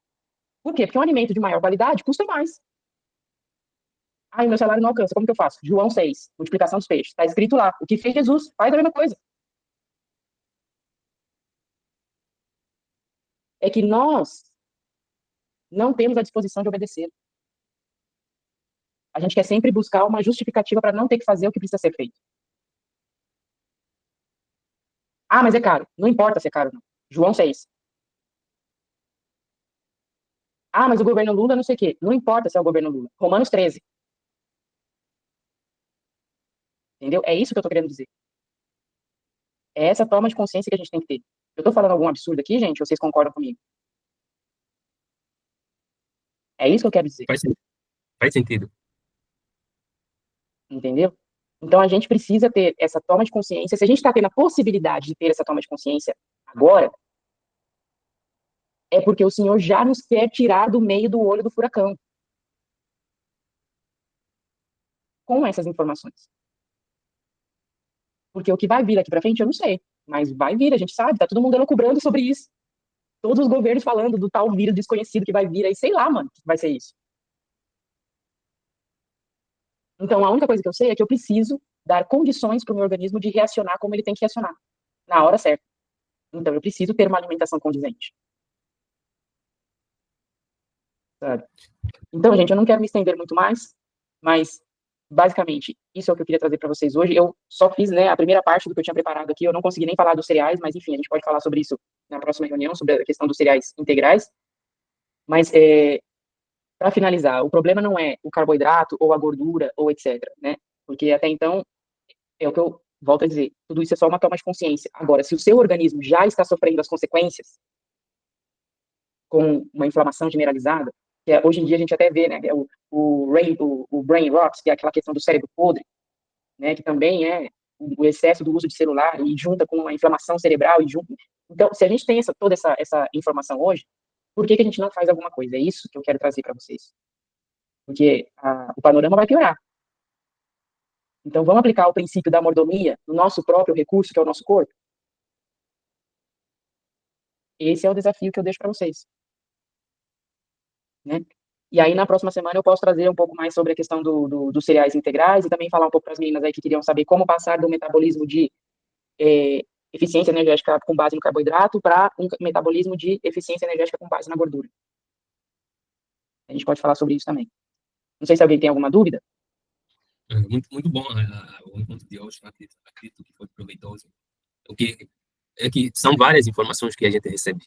Por quê? Porque um alimento de maior qualidade custa mais. Meu salário não alcança, como que eu faço? João 6, multiplicação dos peixes. Está escrito lá. O que fez Jesus? Faz a mesma coisa. É que nós não temos a disposição de obedecer. A gente quer sempre buscar uma justificativa para não ter que fazer o que precisa ser feito. Mas é caro. Não importa se é caro, não. João 6. Mas o governo Lula não sei o quê. Não importa se é o governo Lula. Romanos 13. Entendeu? É isso que eu tô querendo dizer. É essa toma de consciência que a gente tem que ter. Eu tô falando algum absurdo aqui, gente? Ou vocês concordam comigo? É isso que eu quero dizer. Faz sentido. Entendeu? Então a gente precisa ter essa toma de consciência. Se a gente está tendo a possibilidade de ter essa toma de consciência agora, é porque o Senhor já nos quer tirar do meio do olho do furacão. Com essas informações. Porque o que vai vir daqui para frente, eu não sei. Mas vai vir, a gente sabe, tá todo mundo elucubrando sobre isso. Todos os governos falando do tal vírus desconhecido que vai vir aí, sei lá, mano, que vai ser isso. Então, a única coisa que eu sei é que eu preciso dar condições para o meu organismo de reacionar como ele tem que reacionar, na hora certa. Então, eu preciso ter uma alimentação condizente. Sabe? Então, gente, eu não quero me estender muito mais, mas, basicamente, isso é o que eu queria trazer para vocês hoje. Eu só fiz, a primeira parte do que eu tinha preparado aqui, eu não consegui nem falar dos cereais, mas, enfim, a gente pode falar sobre isso na próxima reunião, sobre a questão dos cereais integrais. Mas, para finalizar, o problema não é o carboidrato ou a gordura ou etc, né? Porque até então, é o que eu volto a dizer, tudo isso é só uma toma de consciência. Agora, se o seu organismo já está sofrendo as consequências com uma inflamação generalizada, que hoje em dia a gente até vê, né, o brain rot, que é aquela questão do cérebro podre, né, que também é o excesso do uso de celular e junta com uma inflamação cerebral então, se a gente tem toda essa informação hoje, por que a gente não faz alguma coisa? É isso que eu quero trazer para vocês. Porque o panorama vai piorar. Então, vamos aplicar o princípio da mordomia no nosso próprio recurso, que é o nosso corpo? Esse é o desafio que eu deixo para vocês. Né? E aí, na próxima semana, eu posso trazer um pouco mais sobre a questão dos cereais integrais e também falar um pouco para as meninas aí que queriam saber como passar do metabolismo de eficiência energética com base no carboidrato para um metabolismo de eficiência energética com base na gordura. A gente pode falar sobre isso também. Não sei se alguém tem alguma dúvida. Muito, muito bom o encontro de hoje. Acredito que foi proveitoso. O que é que são várias informações que a gente recebe,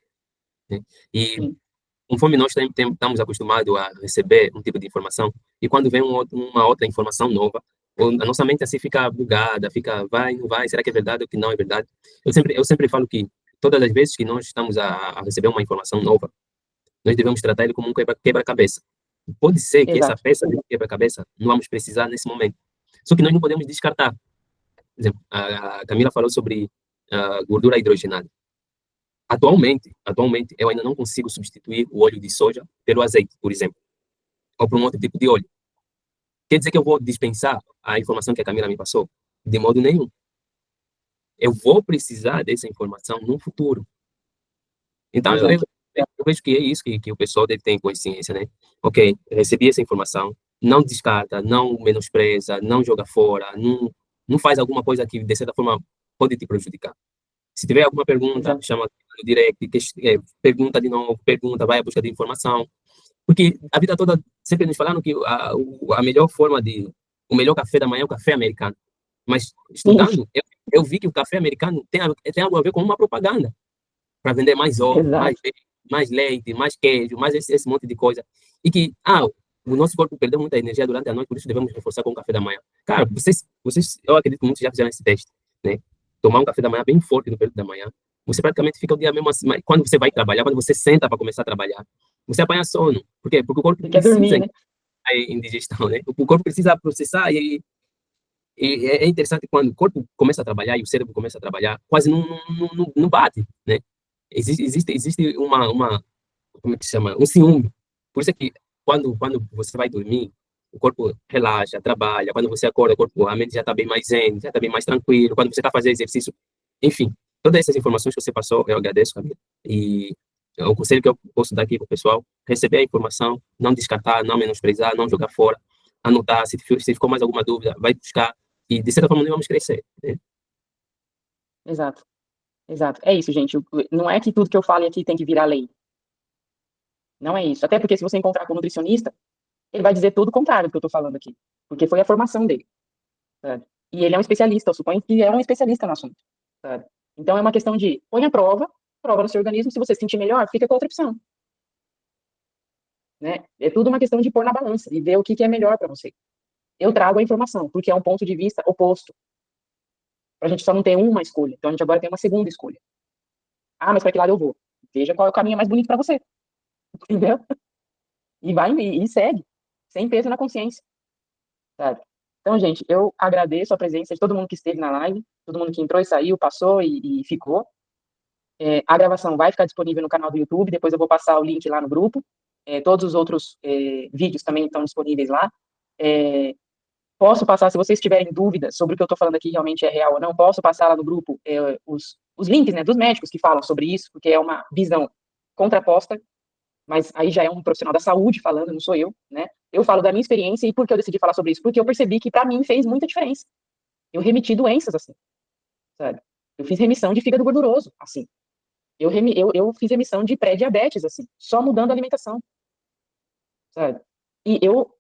né? E Sim. conforme nós estamos acostumados a receber um tipo de informação, e quando vem uma outra informação nova, a nossa mente assim fica bugada, vai, não vai, será que é verdade ou que não é verdade? Eu sempre falo que todas as vezes que nós estamos a receber uma informação nova, nós devemos tratar ele como um quebra-cabeça. Pode ser que essa Exato. peça de quebra-cabeça não vamos precisar nesse momento. Só que nós não podemos descartar. Por exemplo, a Camila falou sobre gordura hidrogenada. Atualmente, eu ainda não consigo substituir o óleo de soja pelo azeite, por exemplo, ou por um outro tipo de óleo. Quer dizer que eu vou dispensar a informação que a Camila me passou? De modo nenhum. Eu vou precisar dessa informação no futuro. Então, eu vejo que é isso que o pessoal deve ter em consciência, né? Ok, recebi essa informação, não descarta, não menospreza, não joga fora, não faz alguma coisa que, de certa forma, pode te prejudicar. Se tiver alguma pergunta, chama no direct, pergunta de novo, vai à busca de informação. Porque a vida toda sempre nos falaram que a melhor forma o melhor café da manhã é o café americano. Mas estudando, eu vi que o café americano tem algo a ver com uma propaganda para vender mais ovos, mais mais leite, mais queijo, mais esse monte de coisa. E que, o nosso corpo perdeu muita energia durante a noite, por isso devemos reforçar com o café da manhã. Cara, eu acredito que muitos já fizeram esse teste, né? Tomar um café da manhã bem forte no período da manhã, você praticamente fica o dia mesmo assim, mas quando você vai trabalhar, quando você senta para começar a trabalhar, você apanha sono. Por quê? Porque o corpo Ele quer dormir, precisa né? em digestão, né? O corpo precisa processar e é interessante quando o corpo começa a trabalhar e o cérebro começa a trabalhar, quase não bate, né? Existe como é que se chama? Um ciúme. Por isso é que quando você vai dormir, o corpo relaxa, trabalha. Quando você acorda, a mente já está bem mais zen, já está bem mais tranquilo. Quando você está fazendo exercício, enfim, todas essas informações que você passou, eu agradeço, Camila. E o conselho que eu posso dar aqui para o pessoal, receber a informação, não descartar, não menosprezar, não jogar fora, anotar, se ficou mais alguma dúvida, vai buscar e, de certa forma, nós vamos crescer, né? Exato, exato. É isso, gente. Não é que tudo que eu falo aqui tem que virar lei. Não é isso. Até porque se você encontrar com um nutricionista, ele vai dizer tudo o contrário do que eu tô falando aqui. Porque foi a formação dele, sabe? E ele é um especialista, eu suponho que é um especialista no assunto, sabe? Então é uma questão de põe a prova no seu organismo, se você se sentir melhor, fica com a outra opção, né? É tudo uma questão de pôr na balança e ver o que é melhor para você. Eu trago a informação, porque é um ponto de vista oposto. A gente só não tem uma escolha, então a gente agora tem uma segunda escolha. Mas para que lado eu vou? Veja qual é o caminho mais bonito para você, entendeu? E vai e segue, sem peso na consciência, sabe? Então, gente, eu agradeço a presença de todo mundo que esteve na live, todo mundo que entrou e saiu, passou e ficou. A gravação vai ficar disponível no canal do YouTube, depois eu vou passar o link lá no grupo. Todos os outros vídeos também estão disponíveis lá. Posso passar, se vocês tiverem dúvidas sobre o que eu estou falando aqui realmente é real ou não, posso passar lá no grupo os links, né, dos médicos que falam sobre isso, porque é uma visão contraposta, mas aí já é um profissional da saúde falando, não sou eu, né? Eu falo da minha experiência e por que eu decidi falar sobre isso? Porque eu percebi que para mim fez muita diferença. Eu remeti doenças assim, sabe? Eu fiz remissão de fígado gorduroso, assim. Eu fiz remissão de pré-diabetes, assim, só mudando a alimentação, sabe? E eu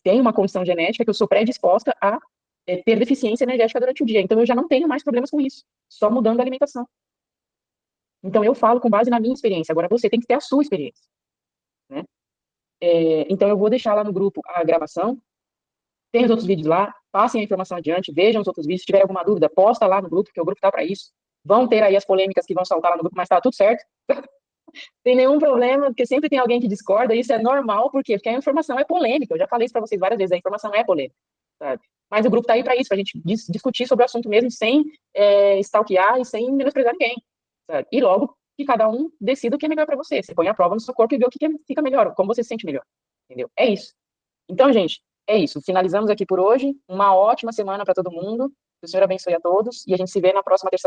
tenho uma condição genética que eu sou predisposta a ter deficiência energética durante o dia. Então, eu já não tenho mais problemas com isso, só mudando a alimentação. Então, eu falo com base na minha experiência. Agora, você tem que ter a sua experiência, né? Então, eu vou deixar lá no grupo a gravação. Tem os outros vídeos lá. Passem a informação adiante. Vejam os outros vídeos. Se tiver alguma dúvida, posta lá no grupo, porque o grupo tá para isso. Vão ter aí as polêmicas que vão saltar lá no grupo, mas tá tudo certo. Tem nenhum problema, porque sempre tem alguém que discorda, isso é normal, por quê? Porque a informação é polêmica, eu já falei isso para vocês várias vezes, a informação é polêmica, sabe? Mas o grupo tá aí para isso, pra gente discutir sobre o assunto mesmo, sem stalkear e sem menosprezar ninguém, sabe? E logo que cada um decida o que é melhor para você, você põe a prova no seu corpo e vê o que fica melhor, como você se sente melhor, entendeu? É isso. Então, gente, é isso, finalizamos aqui por hoje, uma ótima semana para todo mundo, que o Senhor abençoe a todos, e a gente se vê na próxima terça-feira.